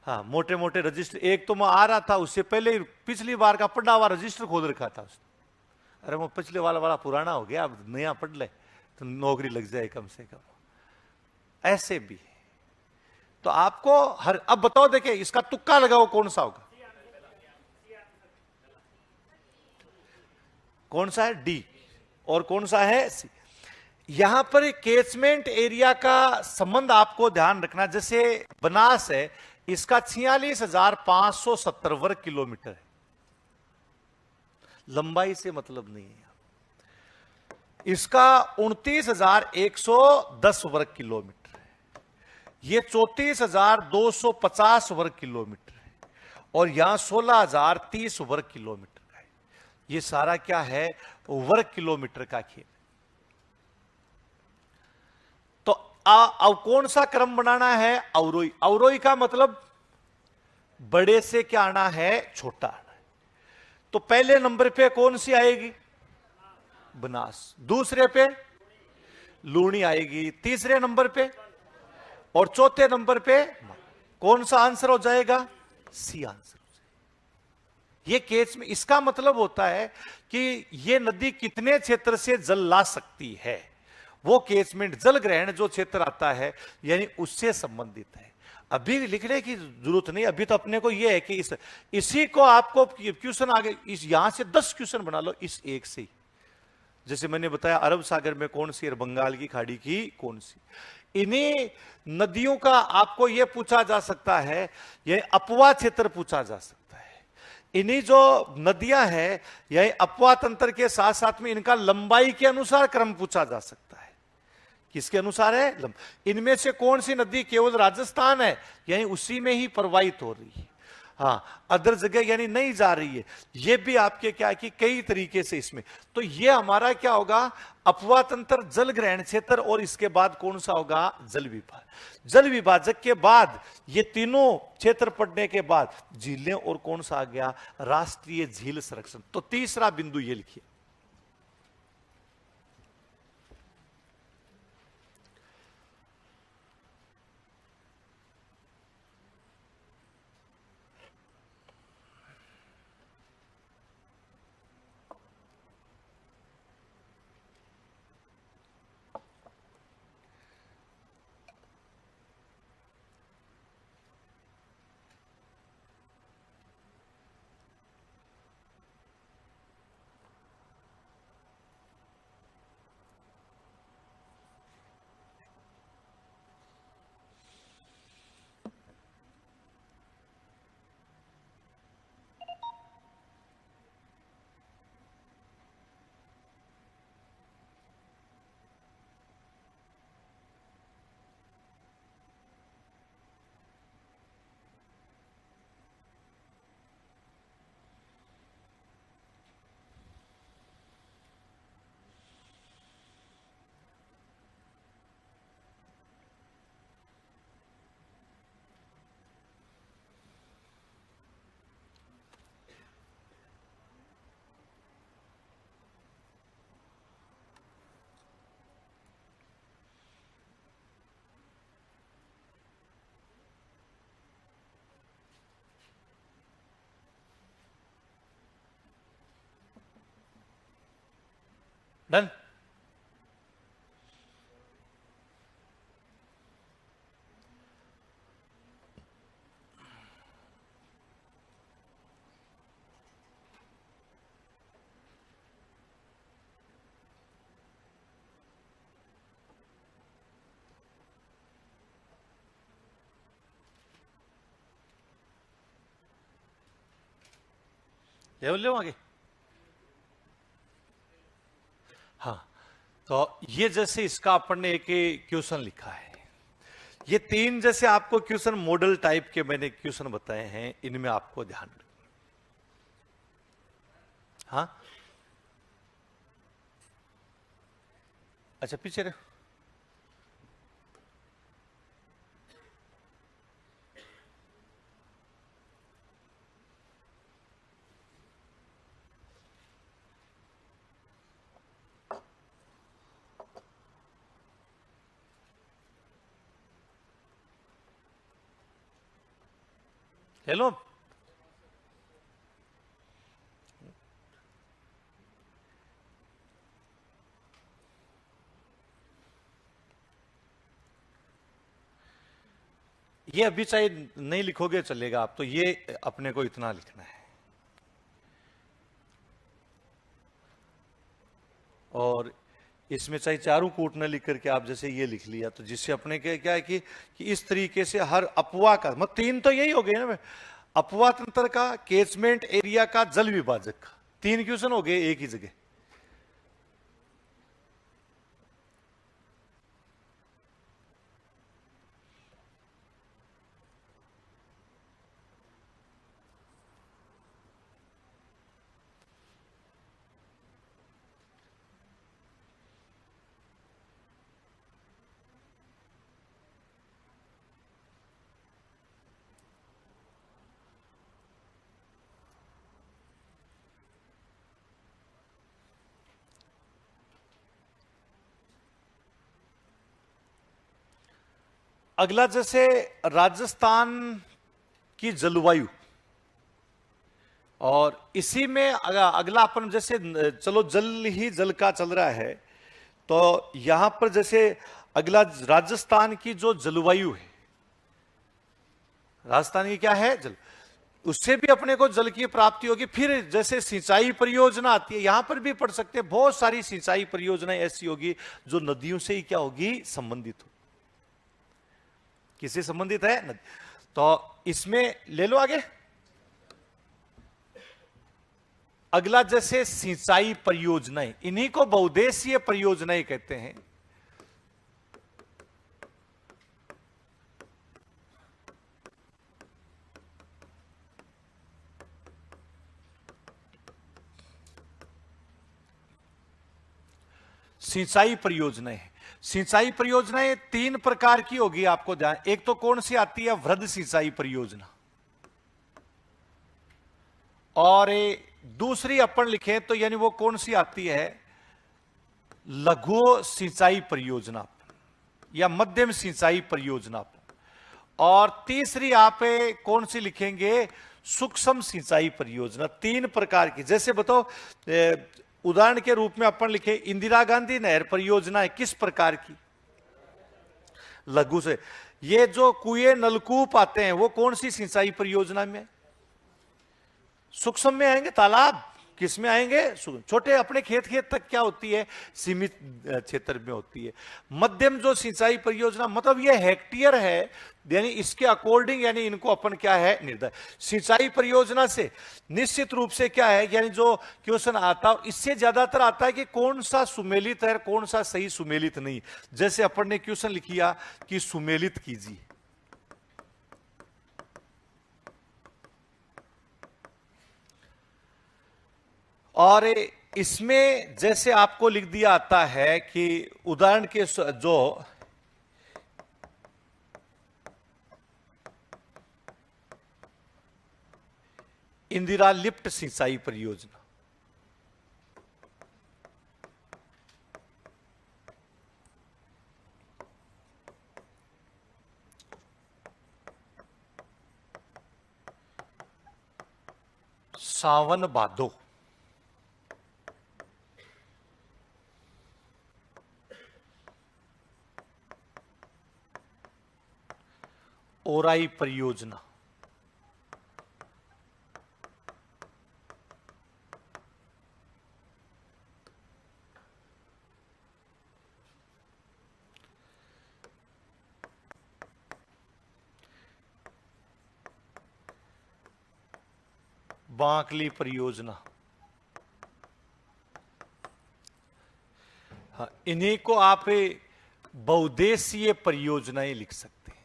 हाँ, मोटे मोटे रजिस्टर, एक तो मैं आ रहा था उससे पहले पिछली बार का पढ़ा हुआ रजिस्टर खोल रखा था उसने। अरे वो पिछले वाला पुराना हो गया, अब नया पढ़ ले तो नौकरी लग जाए कम से कम। ऐसे भी तो आपको हर, अब बताओ, देखे इसका तुक्का लगाओ कौन सा होगा, कौन सा है, डी, और कौन सा है, सी। यहां पर कैचमेंट एरिया का संबंध आपको ध्यान रखना। जैसे बनास है, इसका 46,570 वर्ग किलोमीटर है, लंबाई से मतलब नहीं है। इसका 29,110 वर्ग किलोमीटर, ये 34,250 वर्ग किलोमीटर है, और यहां 16,030 वर्ग किलोमीटर है। ये सारा क्या है, वर्ग किलोमीटर का खेल। तो अब कौन सा क्रम बनाना है, अवरोही। अवरोही का मतलब बड़े से क्या आना है, छोटा आना है। तो पहले नंबर पे कौन सी आएगी, बनास, दूसरे पे लूणी आएगी, तीसरे नंबर पे और चौथे नंबर पे कौन सा आंसर हो जाएगा? सी आंसर हो जाएगा। ये केस में इसका मतलब होता है कि ये नदी कितने क्षेत्र से जल ला सकती है, वो केसमेंट जल ग्रहण जो क्षेत्र आता है यानी उससे संबंधित है। अभी लिखने की जरूरत नहीं, अभी तो अपने को ये है कि इसी को आपको क्वेश्चन आगे इस यहां से 10 क्वेश्चन बना लो इस एक से ही। जैसे मैंने बताया अरब सागर में कौन सी और बंगाल की खाड़ी की कौन सी, इन्हीं नदियों का आपको यह पूछा जा सकता है, यह अपवा क्षेत्र पूछा जा सकता है। इन्हीं जो नदियां हैं यह अपवा तंत्र के साथ साथ में इनका लंबाई के अनुसार क्रम पूछा जा सकता है। किसके अनुसार है? इनमें से कौन सी नदी केवल राजस्थान है यानी उसी में ही प्रवाहित हो रही है, हाँ अदर जगह यानी नहीं जा रही है। ये भी आपके क्या है कि कई तरीके से इसमें, तो ये हमारा क्या होगा? अपवा तंत्र, जल ग्रहण क्षेत्र, और इसके बाद कौन सा होगा? जल विभाजक। जल विभाजक के बाद ये तीनों क्षेत्र पढ़ने के बाद झीलें, और कौन सा आ गया? राष्ट्रीय झील संरक्षण। तो तीसरा बिंदु ये लिखिए। डन। ले लो आगे। हाँ, तो ये जैसे इसका अपन ने एक क्वेश्चन लिखा है, ये तीन जैसे आपको क्वेश्चन मॉडल टाइप के मैंने क्वेश्चन बताए हैं, इनमें आपको ध्यान रखना। हाँ अच्छा पीछे रहो। हेलो, ये अभी चाहे नहीं लिखोगे चलेगा, आप तो ये अपने को इतना लिखना है। और इसमें चाहे चारों कूट न लिख करके आप जैसे ये लिख लिया, तो जिससे अपने के क्या है कि इस तरीके से हर अपवा का मतलब तीन तो यही हो गए ना, अपवा तंत्र का, केचमेंट एरिया का, जल विभाजक का, तीन क्वेश्चन हो गए एक ही जगह। अगला जैसे राजस्थान की जलवायु, और इसी में अगला अपन जैसे चलो जल ही जल का चल रहा है, तो यहां पर जैसे अगला राजस्थान की जो जलवायु है, राजस्थान की क्या है जल, उससे भी अपने को जल की प्राप्ति होगी। फिर जैसे सिंचाई परियोजना आती है, यहां पर भी पढ़ सकते हैं, बहुत सारी सिंचाई परियोजनाएं ऐसी होगी जो नदियों से ही क्या होगी, संबंधित हो। किससे संबंधित है? नदी। तो इसमें ले लो आगे। अगला जैसे सिंचाई परियोजनाएं, इन्हीं को बहुउद्देशीय परियोजनाएं कहते हैं। सिंचाई परियोजनाएं, सिंचाई परियोजनाएं तीन प्रकार की होगी, आपको ध्यान। एक तो कौन सी आती है? वृहद सिंचाई परियोजना। और दूसरी अपन लिखें तो यानी वो कौन सी आती है? लघु सिंचाई परियोजना या मध्यम सिंचाई परियोजना। और तीसरी आप कौन सी लिखेंगे? सूक्ष्म सिंचाई परियोजना। तीन प्रकार की। जैसे बताओ, उदाहरण के रूप में अपन लिखे इंदिरा गांधी नहर परियोजना है, किस प्रकार की? लघु से। ये जो कुएं नलकूप आते हैं वो कौन सी सिंचाई परियोजना में? सूक्ष्म में आएंगे। तालाब किस में आएंगे? छोटे अपने खेत तक क्या होती है? सीमित क्षेत्र में होती है। मध्यम जो सिंचाई परियोजना, मतलब ये हेक्टेयर है, यानी इसके अकॉर्डिंग, यानी इनको अपन क्या है? निर्धारित। सिंचाई परियोजना से निश्चित रूप से क्या है, यानी जो क्वेश्चन आता है इससे ज्यादातर आता है कि कौन सा सुमेलित है, कौन सा सही सुमेलित नहीं। जैसे अपन ने क्वेश्चन लिखिया कि सुमेलित कीजिए, और इसमें जैसे आपको लिख दिया आता है कि उदाहरण के जो इंदिरा लिफ्ट सिंचाई परियोजना, सावन भादो, ओराई परियोजना, बांकली परियोजना। हाँ, इन्हीं को आप बहुउद्देशीय परियोजनाएं लिख सकते हैं।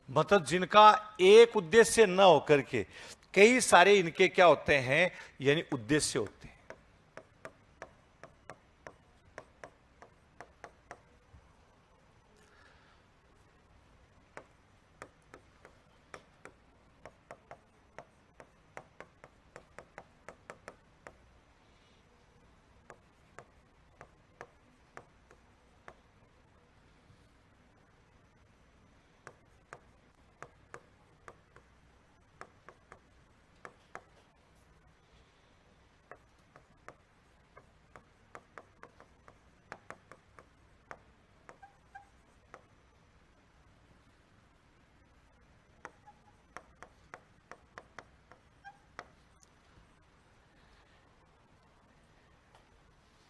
मतलब जिनका एक उद्देश्य न होकर के कई सारे इनके क्या होते हैं, यानी उद्देश्य होते हैं।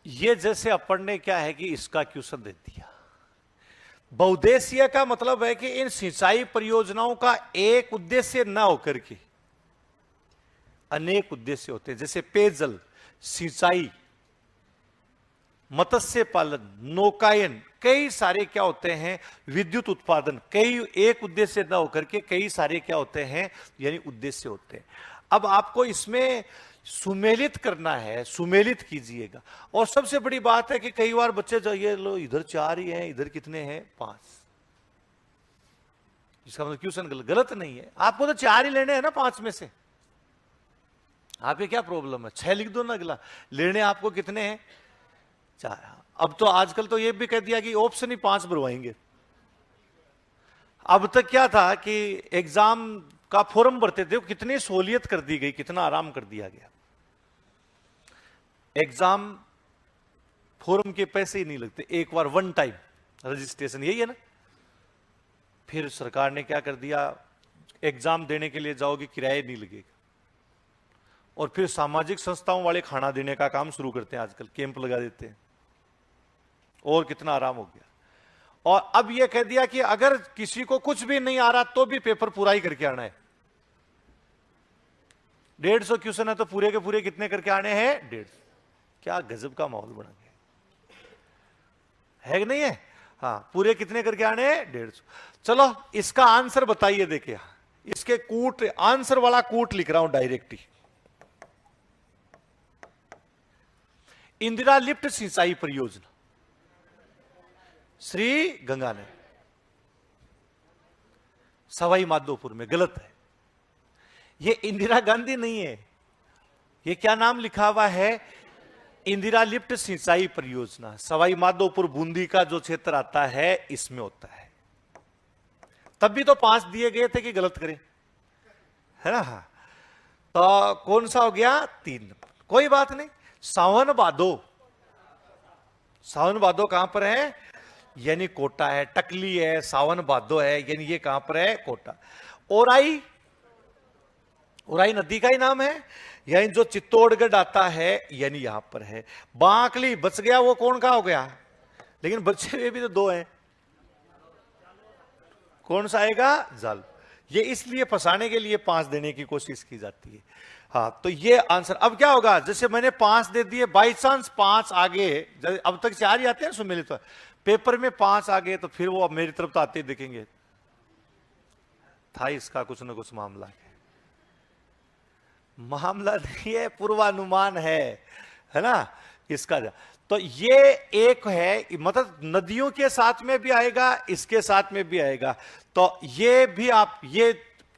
ये जैसे अपन ने क्या है कि इसका क्वेश्चन दे दिया। बहुउद्देशीय का मतलब है कि इन सिंचाई परियोजनाओं का एक उद्देश्य न होकर के अनेक उद्देश्य होते हैं। जैसे पेयजल, सिंचाई, मत्स्य पालन, नौकायन, कई सारे क्या होते हैं? विद्युत उत्पादन, कई एक उद्देश्य न होकर के कई सारे क्या होते हैं, यानी उद्देश्य होते हैं। अब आपको इसमें सुमेलित करना है, सुमेलित कीजिएगा। और सबसे बड़ी बात है कि कई बार बच्चे चाहिए, लो इधर 4 ही हैं, इधर कितने हैं? 5। इसका मतलब क्वेश्चन गलत नहीं है। आपको तो 4 ही लेने हैं ना 5 में से। आपके क्या प्रॉब्लम है? 6 लिख दो ना। अगला लेने आपको कितने हैं? 4। अब तो आजकल तो ये भी कह दिया कि ऑप्शन ही 5 भरवाएंगे। अब तक क्या था कि एग्जाम का फॉर्म भरते थे, कितनी सहूलियत कर दी गई, कितना आराम कर दिया गया। एग्जाम फॉर्म के पैसे ही नहीं लगते, एक बार वन टाइम रजिस्ट्रेशन, यही है ना। फिर सरकार ने क्या कर दिया, एग्जाम देने के लिए जाओगे किराया नहीं लगेगा। और फिर सामाजिक संस्थाओं वाले खाना देने का काम शुरू करते हैं, आजकल कैंप लगा देते हैं, और कितना आराम हो गया। और अब यह कह दिया कि अगर किसी को कुछ भी नहीं आ रहा तो भी पेपर पूरा ही करके आना है। 150 क्वेश्चन है तो पूरे के पूरे कितने करके आने हैं, 150। क्या गजब का माहौल बना गया है कि नहीं है। हाँ, पूरे कितने करके आने हैं, 150। चलो इसका आंसर बताइए। देखिए इसके कूट, आंसर वाला कूट लिख रहा हूं डायरेक्ट ही। इंदिरा लिफ्ट सिंचाई परियोजना श्री गंगानगर, सवाई माधोपुर में। गलत है, ये इंदिरा गांधी नहीं है। ये क्या नाम लिखा हुआ है, इंदिरा लिफ्ट सिंचाई परियोजना। सवाई माधोपुर बूंदी का जो क्षेत्र आता है इसमें होता है। तब भी तो 5 दिए गए थे कि गलत करें, है ना। तो कौन सा हो गया, 3। कोई बात नहीं। सावन भादो, सावन भादो कहां पर है, यानी कोटा है। टकली है, सावन भादो है, यानी ये कहां पर है, कोटा। ओराई, ओराई नदी का ही नाम है, यानी जो चित्तौड़गढ़ आता है, यानी यहां पर है। बांकली बच गया, वो कौन का हो गया, लेकिन बच्चे हुए भी तो 2 हैं। कौन सा आएगा, जाल। ये इसलिए फंसाने के लिए 5 देने की कोशिश की जाती है। हाँ, तो ये आंसर। अब क्या होगा, जैसे मैंने 5 दे दिए, बाई चांस 5 आगे, अब तक 4 ही आते हैं सुमिलित तो पेपर में 5 आ गए तो फिर वो अब मेरी तरफ तो आते ही दिखेंगे, था इसका कुछ ना कुछ मामला है। मामला नहीं है, पूर्वानुमान है ना इसका। तो ये एक है, मतलब नदियों के साथ में भी आएगा, इसके साथ में भी आएगा। तो ये भी आप, ये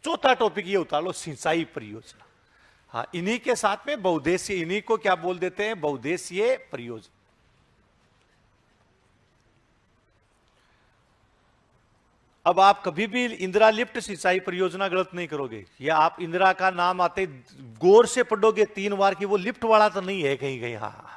चौथा टॉपिक ये उतार लो, सिंचाई परियोजना। हाँ, इन्हीं के साथ में बहुउद्देशीय, इन्हीं को क्या बोल देते हैं, बहुउद्देशीय परियोजना। अब आप कभी भी इंदिरा लिफ्ट सिंचाई परियोजना गलत नहीं करोगे, या आप इंदिरा का नाम आते गौर से पढ़ोगे 3 बार कि वो लिफ्ट वाला तो नहीं है कहीं कहीं। हाँ,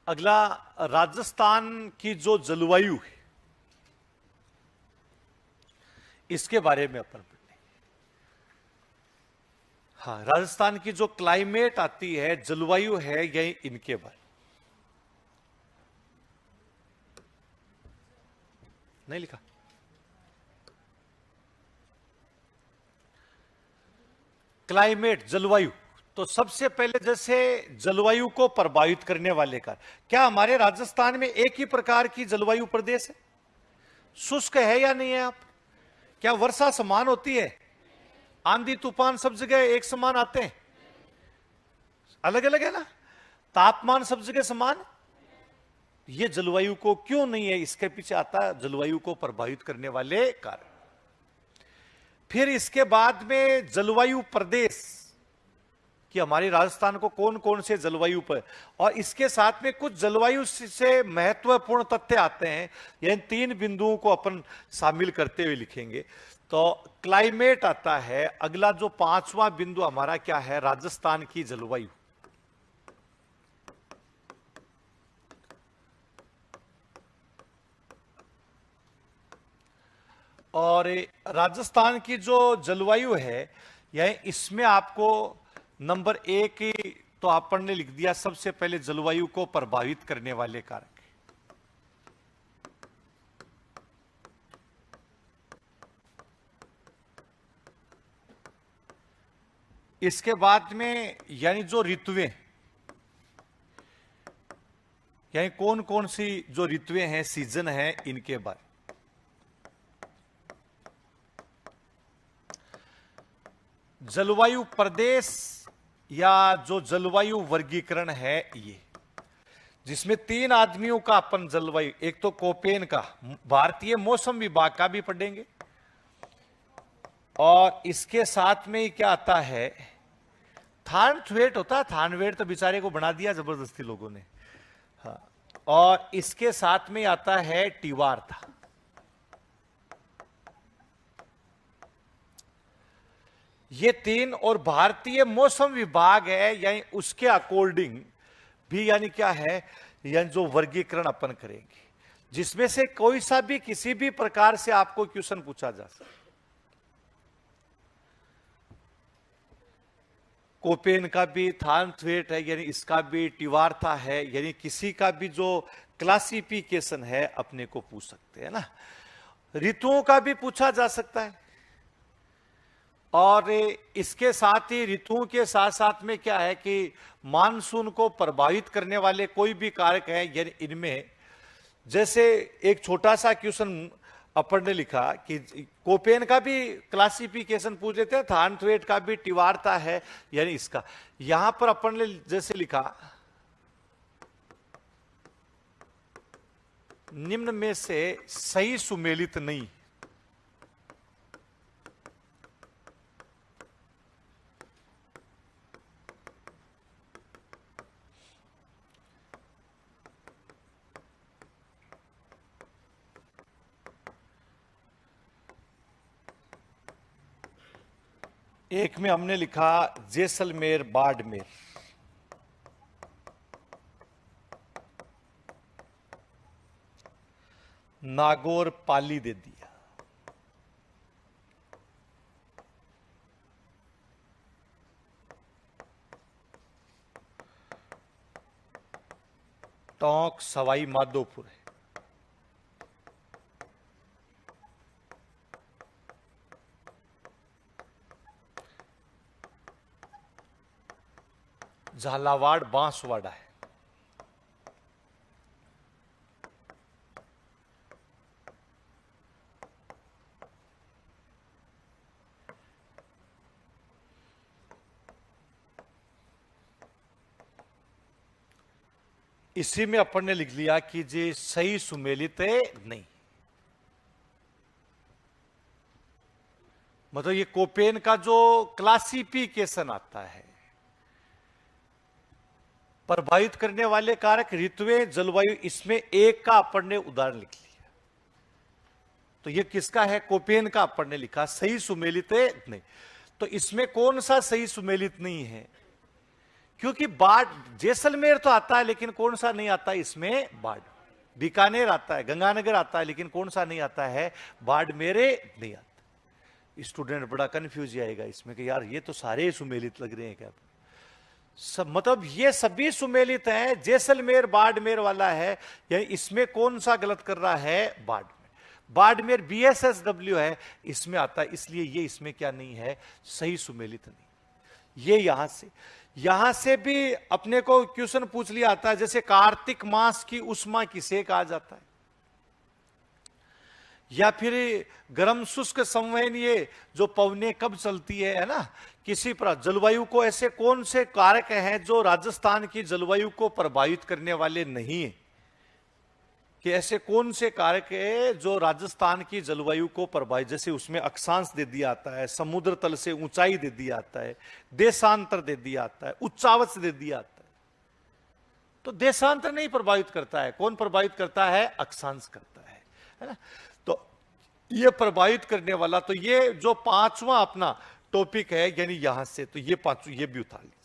अगला राजस्थान की जो जलवायु है इसके बारे में अपन पढ़ेंगे। हाँ, राजस्थान की जो क्लाइमेट आती है, जलवायु है, यही इनके बारे नहीं लिखा। क्लाइमेट, जलवायु, तो सबसे पहले जैसे जलवायु को प्रभावित करने वाले कार, क्या हमारे राजस्थान में एक ही प्रकार की जलवायु प्रदेश है? शुष्क है या नहीं है? आप क्या वर्षा समान होती है? आंधी तूफान सब जगह एक समान आते हैं? अलग अलग है ना? तापमान सब जगह समान? ये जलवायु को क्यों नहीं है, इसके पीछे आता है जलवायु को प्रभावित करने वाले कारण। फिर इसके बाद में जलवायु प्रदेश कि हमारे राजस्थान को कौन कौन से जलवायु पर, और इसके साथ में कुछ जलवायु से महत्वपूर्ण तथ्य आते हैं। इन 3 बिंदुओं को अपन शामिल करते हुए लिखेंगे। तो क्लाइमेट आता है। अगला जो 5वां बिंदु हमारा क्या है, राजस्थान की जलवायु। और राजस्थान की जो जलवायु है, यह इसमें आपको नंबर 1 तो आपन ने लिख दिया, सबसे पहले जलवायु को प्रभावित करने वाले कारक। इसके बाद में यानी जो ऋतुएं, यानी कौन कौन सी जो ऋतुएं हैं, सीजन है, इनके बारे। जलवायु प्रदेश या जो जलवायु वर्गीकरण है, ये जिसमें 3 आदमियों का अपन जलवायु, एक तो कोपेन का, भारतीय मौसम विभाग का भी पढ़ेंगे, और इसके साथ में ही क्या आता है, थानथवेट होता है। थानवेट तो बेचारे को बना दिया जबरदस्ती लोगों ने, हाँ। और इसके साथ में आता है टिवार्था। ये 3, और भारतीय मौसम विभाग है, यानी उसके अकॉर्डिंग भी यानी क्या है, यानी जो वर्गीकरण अपन करेंगे, जिसमें से कोई सा भी किसी भी प्रकार से आपको क्वेश्चन पूछा जा सकता। कोपेन का भी, थानथवेट है यानी इसका भी, टिवार्था है, यानी किसी का भी जो क्लासिफिकेशन है अपने को पूछ सकते हैं ना। ऋतुओं का भी पूछा जा सकता है, और इसके साथ ही ऋतुओं के साथ साथ में क्या है कि मानसून को प्रभावित करने वाले कोई भी कारक है, यानी इनमें जैसे एक छोटा सा क्वेश्चन अपन ने लिखा कि कोपेन का भी क्लासिफिकेशन पूछ लेते हैं, थानथवेट का भी, टिवार्था है, यानी इसका। यहां पर अपन ने जैसे लिखा, निम्न में से सही सुमेलित नहीं। एक में हमने लिखा जैसलमेर, बाड़मेर, नागौर, पाली दे दिया। टोंक, सवाई माधोपुर है। झालावाड़, बांसवाड़ा है। इसी में अपन ने लिख लिया कि जी सही सुमेलित है नहीं। मतलब ये कोपेन का जो क्लासिफिकेशन आता है, प्रभावित करने वाले कारक, ऋतुएं, जलवायु, इसमें एक का अपन ने उदाहरण लिख लिया। तो ये किसका है, कोपेन का अपन ने लिखा, सही सुमेलित है नहीं। तो इसमें कौन सा सही सुमेलित नहीं है, क्योंकि बाढ़, जैसलमेर तो आता है लेकिन कौन सा नहीं आता इसमें, बाढ़। बीकानेर आता है, गंगानगर आता है, लेकिन कौन सा नहीं आता है, बाड़मेर नहीं आता। स्टूडेंट बड़ा कंफ्यूज जाएगा इसमें कि यार ये तो सारे सुमेलित लग रहे हैं क्या। सब मतलब ये सभी सुमेलित हैं, जैसलमेर बाड़मेर वाला है, यानी इसमें कौन सा गलत कर रहा है, बाड़मेर। बाड़मेर BSSW है, इसमें आता है, इसलिए ये इसमें क्या नहीं है, सही सुमेलित नहीं। ये यहां से भी अपने को क्वेश्चन पूछ लिया आता है, जैसे कार्तिक मास की उष्मा किसे कहा जाता है, या फिर गर्म शुष्क संवहन, ये जो पवनें कब चलती है ना, किसी पर जलवायु को, ऐसे कौन से कारक हैं जो राजस्थान की जलवायु को प्रभावित करने वाले नहीं है, कि ऐसे कौन से कारक है जो राजस्थान की जलवायु को प्रभावित, जैसे उसमें अक्षांश दे दिया आता है, समुद्र तल से ऊंचाई दे दिया आता है, देशांतर दे दिया आता है, उच्चावच दे दिया आता है। तो देशांतर नहीं प्रभावित करता है, कौन प्रभावित करता है, अक्षांश करता है ना। तो ये प्रभावित करने वाला, तो ये जो पांचवा अपना टॉपिक है, यानी यहां से, तो ये पांचों ये भी उतार लीजिए।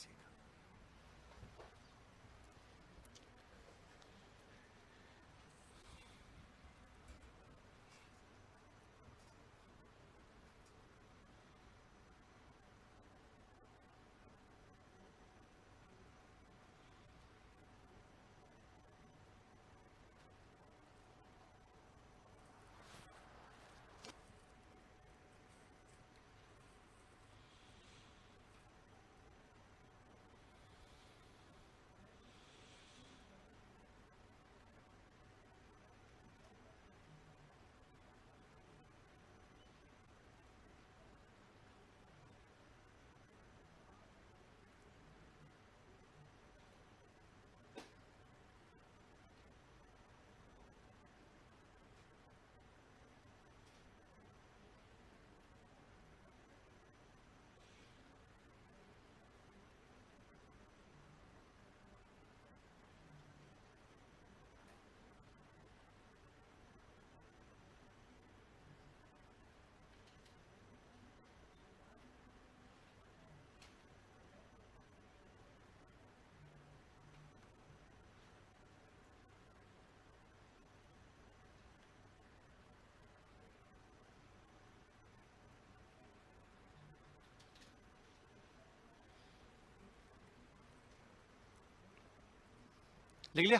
लिख लिया।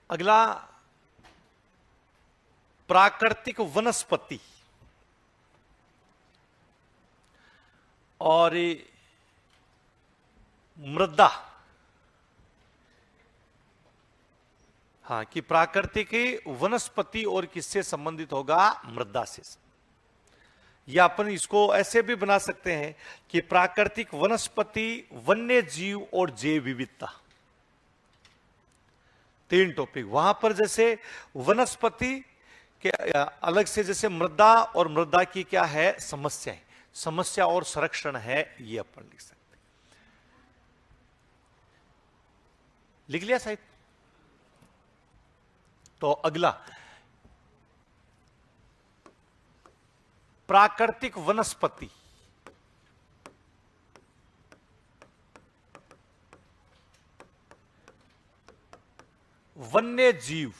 अगला, प्राकृतिक वनस्पति और मृदा। हाँ, कि प्राकृतिक वनस्पति और किससे संबंधित होगा, मृदा से। या अपन इसको ऐसे भी बना सकते हैं कि प्राकृतिक वनस्पति, वन्य जीव और जैव विविधता, तीन टॉपिक वहां पर। जैसे वनस्पति के अलग से, जैसे मृदा, और मृदा की क्या है, समस्याएं, समस्या और संरक्षण है, ये अपन लिख सकते हैं। लिख लिया शायद। तो अगला, प्राकृतिक वनस्पति, वन्य जीव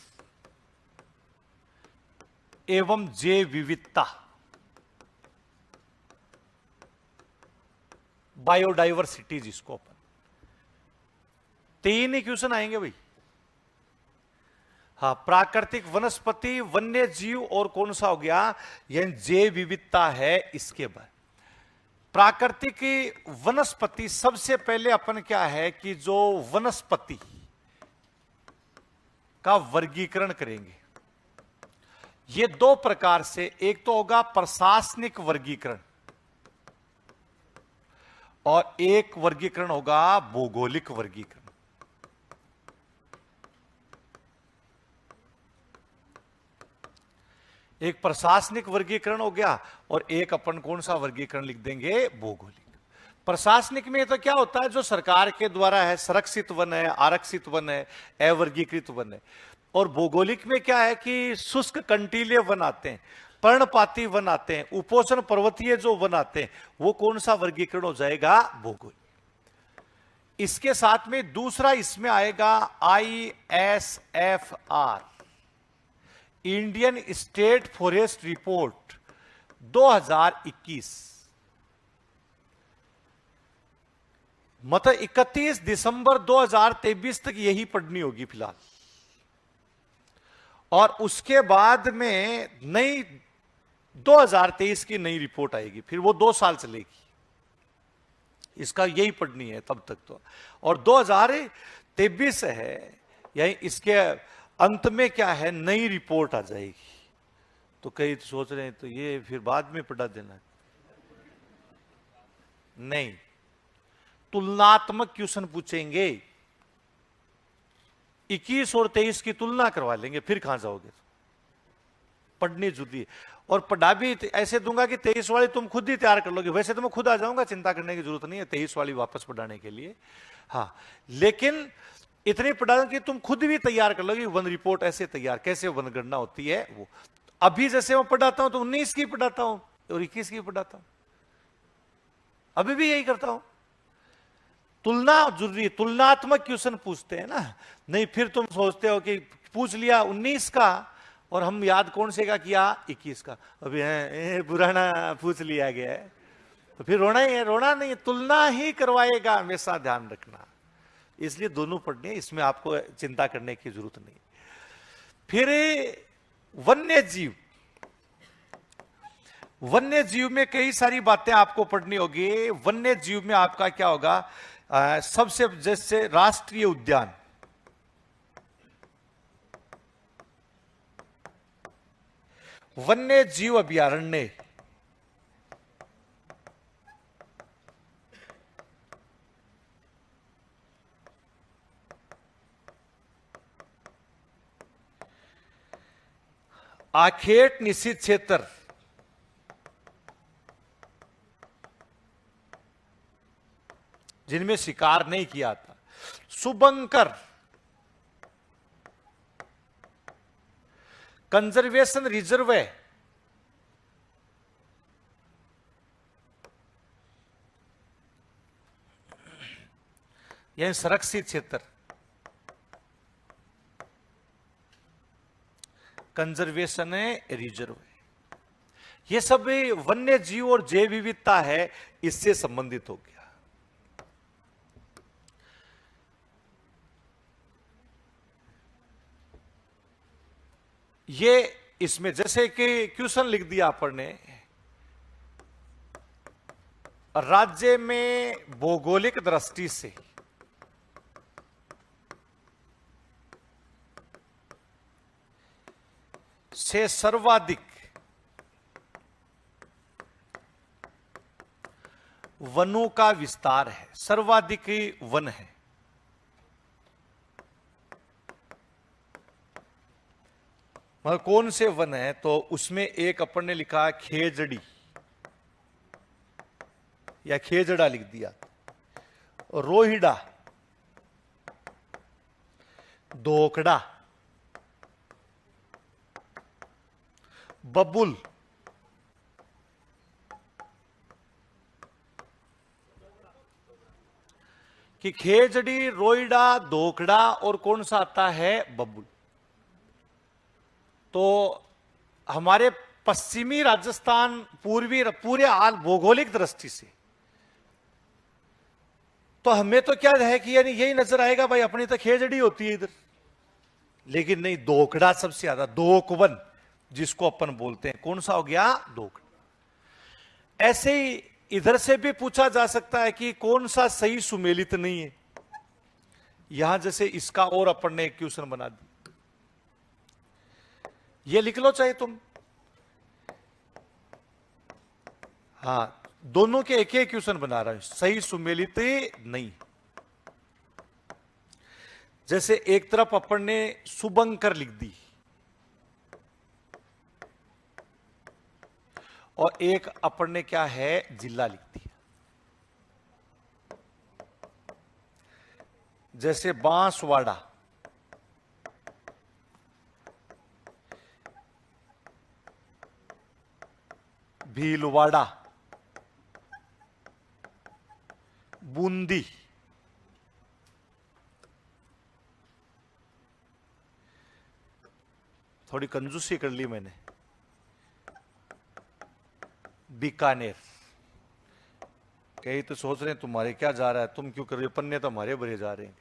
एवं जैव विविधता, बायोडाइवर्सिटी जिसको अपन, तीन ही क्वेश्चन आएंगे भाई। हाँ, प्राकृतिक वनस्पति, वन्य जीव और कौन सा हो गया, यह जैव विविधता है। इसके बाद प्राकृतिक वनस्पति, सबसे पहले अपन क्या है कि जो वनस्पति का वर्गीकरण करेंगे, ये दो प्रकार से, एक तो होगा प्रशासनिक वर्गीकरण और एक वर्गीकरण होगा भौगोलिक वर्गीकरण। एक प्रशासनिक वर्गीकरण हो गया और एक अपन कौन सा वर्गीकरण लिख देंगे, भौगोलिक। प्रशासनिक में तो क्या होता है, जो सरकार के द्वारा है, संरक्षित वन है, आरक्षित वन है, अवर्गीकृत वन है। और भौगोलिक में क्या है कि शुष्क कंटीले वन आते हैं, पर्णपाती वन आते हैं, उपोष्ण पर्वतीय जो वन आते हैं, वो कौन सा वर्गीकरण हो जाएगा, भौगोलिक। इसके साथ में दूसरा इसमें आएगा ISFR, Indian state forest report 2021, मतलब 31 दिसंबर 2023 तक यही पढ़नी होगी फिलहाल। और उसके बाद में नई 2023 की नई रिपोर्ट आएगी, फिर वो 2 साल चलेगी। इसका यही पढ़नी है तब तक तो। और 2023 है, यानी इसके अंत में क्या है, नई रिपोर्ट आ जाएगी। तो कई सोच रहे हैं तो ये फिर बाद में पढ़ा देना, नहीं, तुलनात्मक क्वेश्चन पूछेंगे। 21 और 23 की तुलना करवा लेंगे, फिर कहां जाओगे। पढ़नी जरूरी है, और पढ़ा भी ऐसे दूंगा कि 23 वाली तुम खुद ही तैयार कर लोगे। वैसे तो मैं खुद आ जाऊंगा, चिंता करने की जरूरत नहीं है 23 वाली वापस पढ़ाने के लिए। हाँ, लेकिन इतनी पढ़ा कि तुम खुद भी तैयार कर लोगे। वन रिपोर्ट ऐसे तैयार, कैसे वन गणना होती है वो। अभी जैसे मैं पढ़ाता हूं तो 19 की पढ़ाता हूं और 21 की पढ़ाता हूं, अभी भी यही करता हूं। तुलना जरूरी, तुलनात्मक क्वेश्चन पूछते हैं ना। नहीं फिर तुम सोचते हो कि पूछ लिया 19 का और हम याद कौन से का किया, 21 का, अभी है पुराना पूछ लिया गया है, तो फिर रोना ही है। रोना नहीं, तुलना ही करवाएगा, हमेशा ध्यान रखना। इसलिए दोनों पढ़ने, इसमें आपको चिंता करने की जरूरत नहीं। फिर वन्य जीव, वन्य जीव में कई सारी बातें आपको पढ़नी होगी। वन्य जीव में आपका क्या होगा, सबसे जैसे राष्ट्रीय उद्यान, वन्य जीव अभयारण्य, आखेट निश्चित क्षेत्र, जिनमें शिकार नहीं किया था, शुभंकर, कंजर्वेशन रिजर्व है, यानी संरक्षित क्षेत्र, कंजर्वेशन है, रिजर्व है। ये सब वन्य जीव और जैव विविधता है, इससे संबंधित हो गया। ये इसमें जैसे कि क्वेश्चन लिख दिया आपने, राज्य में भौगोलिक दृष्टि से सर्वाधिक वनों का विस्तार है, सर्वाधिक वन है। मतलब कौन से वन है, तो उसमें एक अपन ने लिखा खेजड़ी या खेजड़ा लिख दिया, रोहिड़ा, दोकड़ा, बबुल, कि खेजड़ी, रोइडा, दोकड़ा और कौन सा आता है, बबुल। तो हमारे पश्चिमी राजस्थान, पूर्वी, पूरे हाल भौगोलिक दृष्टि से तो हमें तो क्या है कि यानी यही नजर आएगा भाई, अपनी तो खेजड़ी होती है इधर, लेकिन नहीं, दोकड़ा सबसे ज्यादा, दोकवन जिसको अपन बोलते हैं, कौन सा हो गया, दोकड़ा। ऐसे ही इधर से भी पूछा जा सकता है कि कौन सा सही सुमेलित नहीं है। यहां जैसे इसका और अपन ने एक क्वेश्चन बना दी, ये लिख लो चाहे तुम, हां, दोनों के एक एक क्वेश्चन बना रहा हूं, सही सुमेलित नहीं। जैसे एक तरफ अपन ने शुभंकर लिख दी और एक अपन ने क्या है, जिला लिख दिया। जैसे बांसवाड़ा, भीलवाड़ा, बूंदी, थोड़ी कंजूसी कर ली मैंने, बीकानेर। कई तो सोच रहे हैं तुम्हारे क्या जा रहा है, तुम क्यों कर रहे हो, पन्ने तो हमारे भरे जा रहे हैं।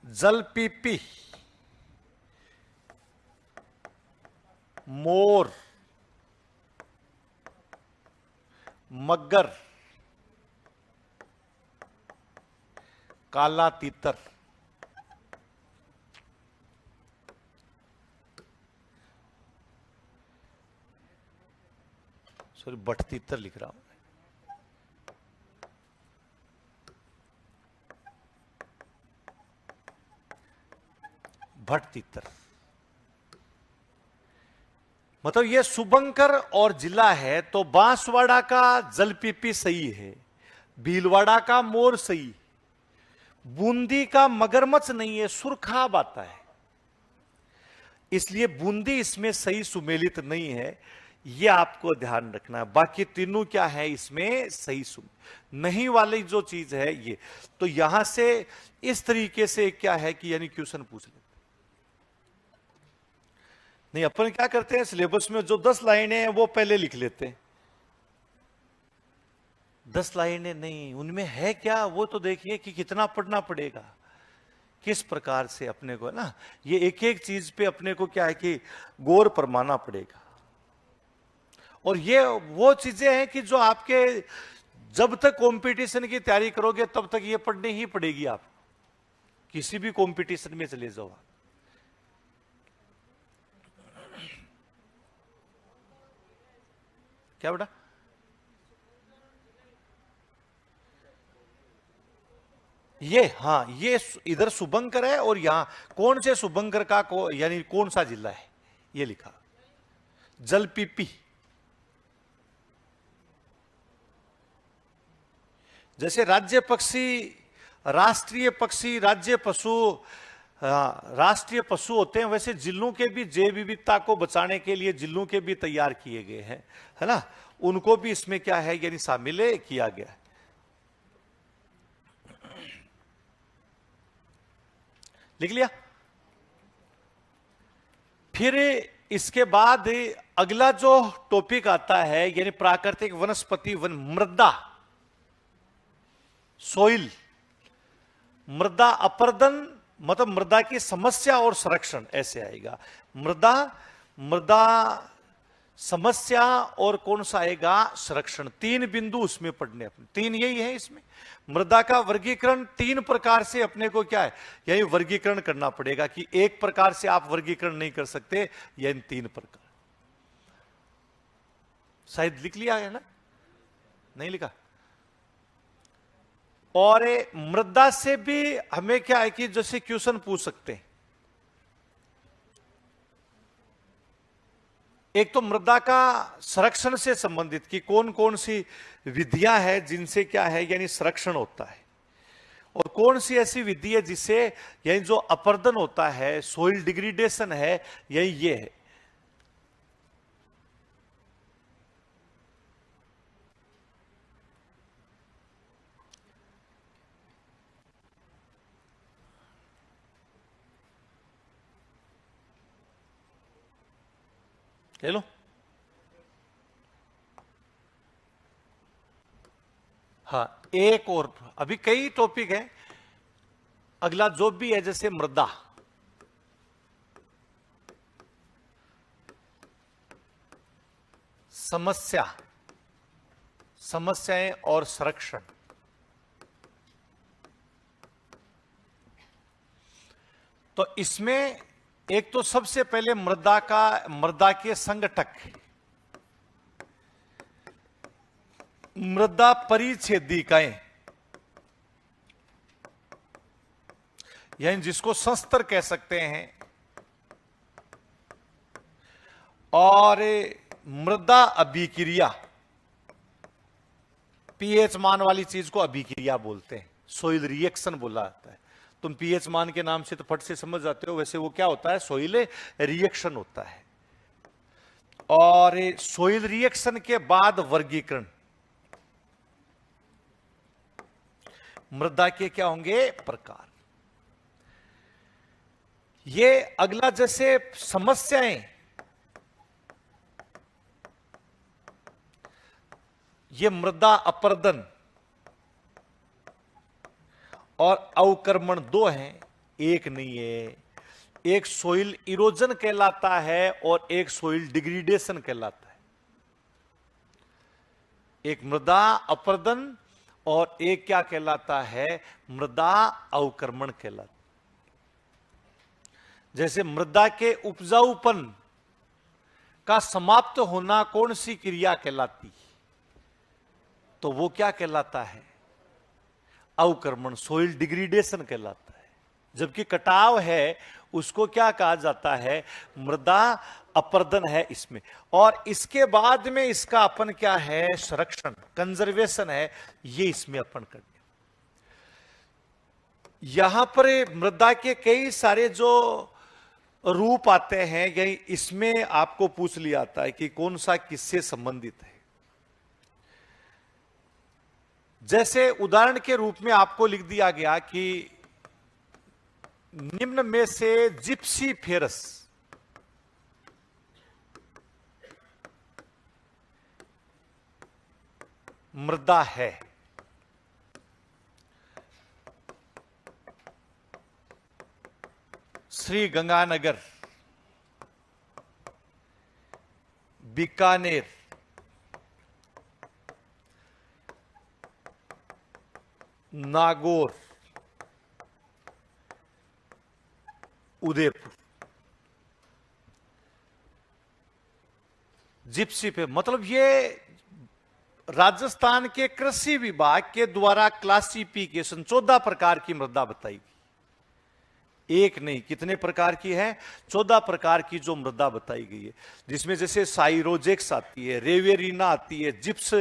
जलपीपी, मोर, मगर, काला तीतर। सॉरी, बट तीतर लिख रहा हूं। भट तीतर, मतलब ये शुभंकर और जिला है, तो बांसवाड़ा का जलपीपी सही है, भीलवाड़ा का मोर सही, बूंदी का मगरमच्छ नहीं है, सुरखाब आता है, इसलिए बूंदी इसमें सही सुमेलित नहीं है, ये आपको ध्यान रखना है। बाकी तीनों क्या है इसमें सही नहीं वाली जो चीज है ये, तो यहां से इस तरीके से क्या है कि यानी क्वेश्चन पूछ लेते नहीं, अपन क्या करते हैं सिलेबस में जो 10 लाइनें हैं वो पहले लिख लेते हैं। 10 लाइनें नहीं, उनमें है क्या वो तो देखिए कि कितना पढ़ना पड़ेगा, किस प्रकार से अपने को ना, ये एक एक चीज पे अपने को क्या है कि गौर फरमाना पड़ेगा। और ये वो चीजें हैं कि जो आपके जब तक कंपटीशन की तैयारी करोगे तब तक ये पढ़नी ही पड़ेगी। आप किसी भी कंपटीशन में चले जाओ, क्या बेटा? ये हाँ, ये इधर शुभंकर है और यहां कौन से शुभंकर का यानी कौन सा जिला है ये लिखा, जलपीपी। जैसे राज्य पक्षी, राष्ट्रीय पक्षी, राज्य पशु, राष्ट्रीय पशु होते हैं, वैसे जिलों के भी जैव विविधता को बचाने के लिए जिलों के भी तैयार किए गए हैं, है ना, उनको भी इसमें क्या है यानी शामिल किया गया है। लिख लिया? फिर इसके बाद अगला जो टॉपिक आता है यानी प्राकृतिक वनस्पति वन, मृदा, सोइल, मृदा अपर्दन मतलब मृदा की समस्या और संरक्षण, ऐसे आएगा। मृदा, मृदा समस्या और कौन सा आएगा, संरक्षण। 3 बिंदु उसमें पढ़ने अपने, 3 यही है इसमें। मृदा का वर्गीकरण 3 प्रकार से अपने को क्या है यही वर्गीकरण करना पड़ेगा, कि एक प्रकार से आप वर्गीकरण नहीं कर सकते, या इन 3 प्रकार। शायद लिख लिया है ना, नहीं लिखा? और मृदा से भी हमें क्या है कि जैसे क्वेश्चन पूछ सकते हैं, एक तो मृदा का संरक्षण से संबंधित कि कौन कौन सी विधियां हैं जिनसे क्या है यानी संरक्षण होता है, और कौन सी ऐसी विधि है जिससे यानी जो अपर्दन होता है, सोइल डिग्रेडेशन है, यही ये है। ले लो। हाँ, एक और, अभी कई टॉपिक है। अगला जो भी है जैसे मृदा, समस्या, समस्याएं और संरक्षण। तो इसमें एक तो सबसे पहले मृदा का, मृदा के संगठक, मृदा परिच्छेदिकाएं, यानी जिसको संस्तर कह सकते हैं, और मृदा अभिक्रिया, पीएच मान वाली चीज को अभिक्रिया बोलते हैं, सोइल रिएक्शन बोला जाता है। तुम पीएच मान के नाम से तो फट से समझ जाते हो, वैसे वो क्या होता है, सोइल रिएक्शन होता है। और सोइल रिएक्शन के बाद वर्गीकरण, मृदा के क्या होंगे प्रकार। ये अगला जैसे समस्याएं, ये मृदा अपर्दन और अवक्रमण 2 हैं, एक नहीं है। एक सोइल इरोजन कहलाता है और एक सोइल डिग्रेडेशन कहलाता है। एक मृदा अपरदन और एक क्या कहलाता है, मृदा अवक्रमण कहलाता है। जैसे मृदा के उपजाऊपन का समाप्त होना कौन सी क्रिया कहलाती, तो वो क्या कहलाता है, अवक्रमण, सोइल डिग्रेडेशन कहलाता है। जबकि कटाव है उसको क्या कहा जाता है, मृदा अपरदन है इसमें। और इसके बाद में इसका अपन क्या है, संरक्षण, कंजर्वेशन है, ये इसमें अपन करते। यहां पर मृदा के कई सारे जो रूप आते हैं, यही इसमें आपको पूछ लिया जाता है कि कौन सा किससे संबंधित है। जैसे उदाहरण के रूप में आपको लिख दिया गया कि निम्न में से जिप्सीफेरस मृदा है। श्री गंगानगर, बीकानेर, नागौर, उदयपुर। जिप्सी पे मतलब ये राजस्थान के कृषि विभाग के द्वारा क्लासिफिकेशन 14 प्रकार की मृदा बताई गई। एक नहीं, कितने प्रकार की है, 14 प्रकार की जो मृदा बताई गई है। जिसमें जैसे साइरोजेक्स आती है, रेवेरिना आती है, जिप्स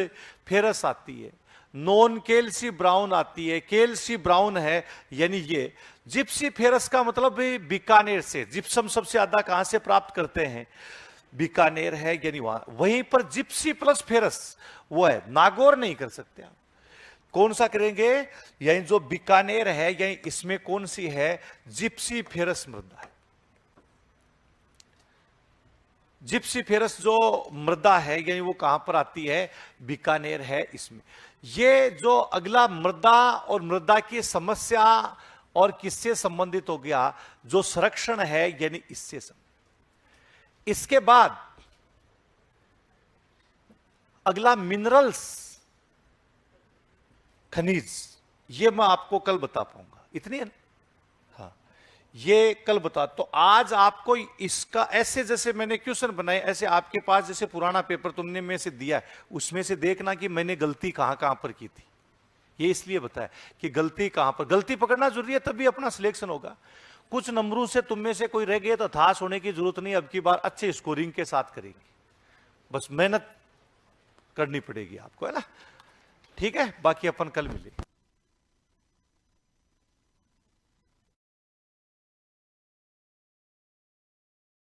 फेरस आती है, नॉन केल्सी ब्राउन आती है, केल्सी ब्राउन है, यानी ये जिप्सी फेरस का मतलब भी बीकानेर से। जिप्सम सबसे ज्यादा कहां से प्राप्त करते हैं, बीकानेर है, यानी वहीं पर जिप्सी प्लस फेरस वो है। नागौर नहीं कर सकते आप, कौन सा करेंगे, यानी जो बीकानेर है, यानी इसमें कौन सी है, जिप्सी फेरस मृदा है। जिप्सी फेरस जो मृदा है, यानी वो कहां पर आती है, बीकानेर है इसमें। ये जो अगला मृदा और मृदा की समस्या और किससे संबंधित हो गया, जो संरक्षण है, यानी इससे संबंधित। इसके बाद अगला मिनरल्स, खनिज, ये मैं आपको कल बता पाऊंगा, इतनी है ना, हाँ ये कल बता। तो आज आपको इसका ऐसे जैसे मैंने क्वेश्चन बनाए, ऐसे आपके पास जैसे पुराना पेपर तुमने में से दिया है, उसमें से देखना कि मैंने गलती कहां कहां पर की थी। ये इसलिए बताया कि गलती कहां पर, गलती पकड़ना जरूरी है, तभी अपना सिलेक्शन होगा। कुछ नंबरों से तुम में से कोई रह गए तो हताश होने की जरूरत नहीं, अब की बार अच्छे स्कोरिंग के साथ करेंगे, बस मेहनत करनी पड़ेगी आपको, है ना। ठीक है, बाकी अपन कल मिलेंगे।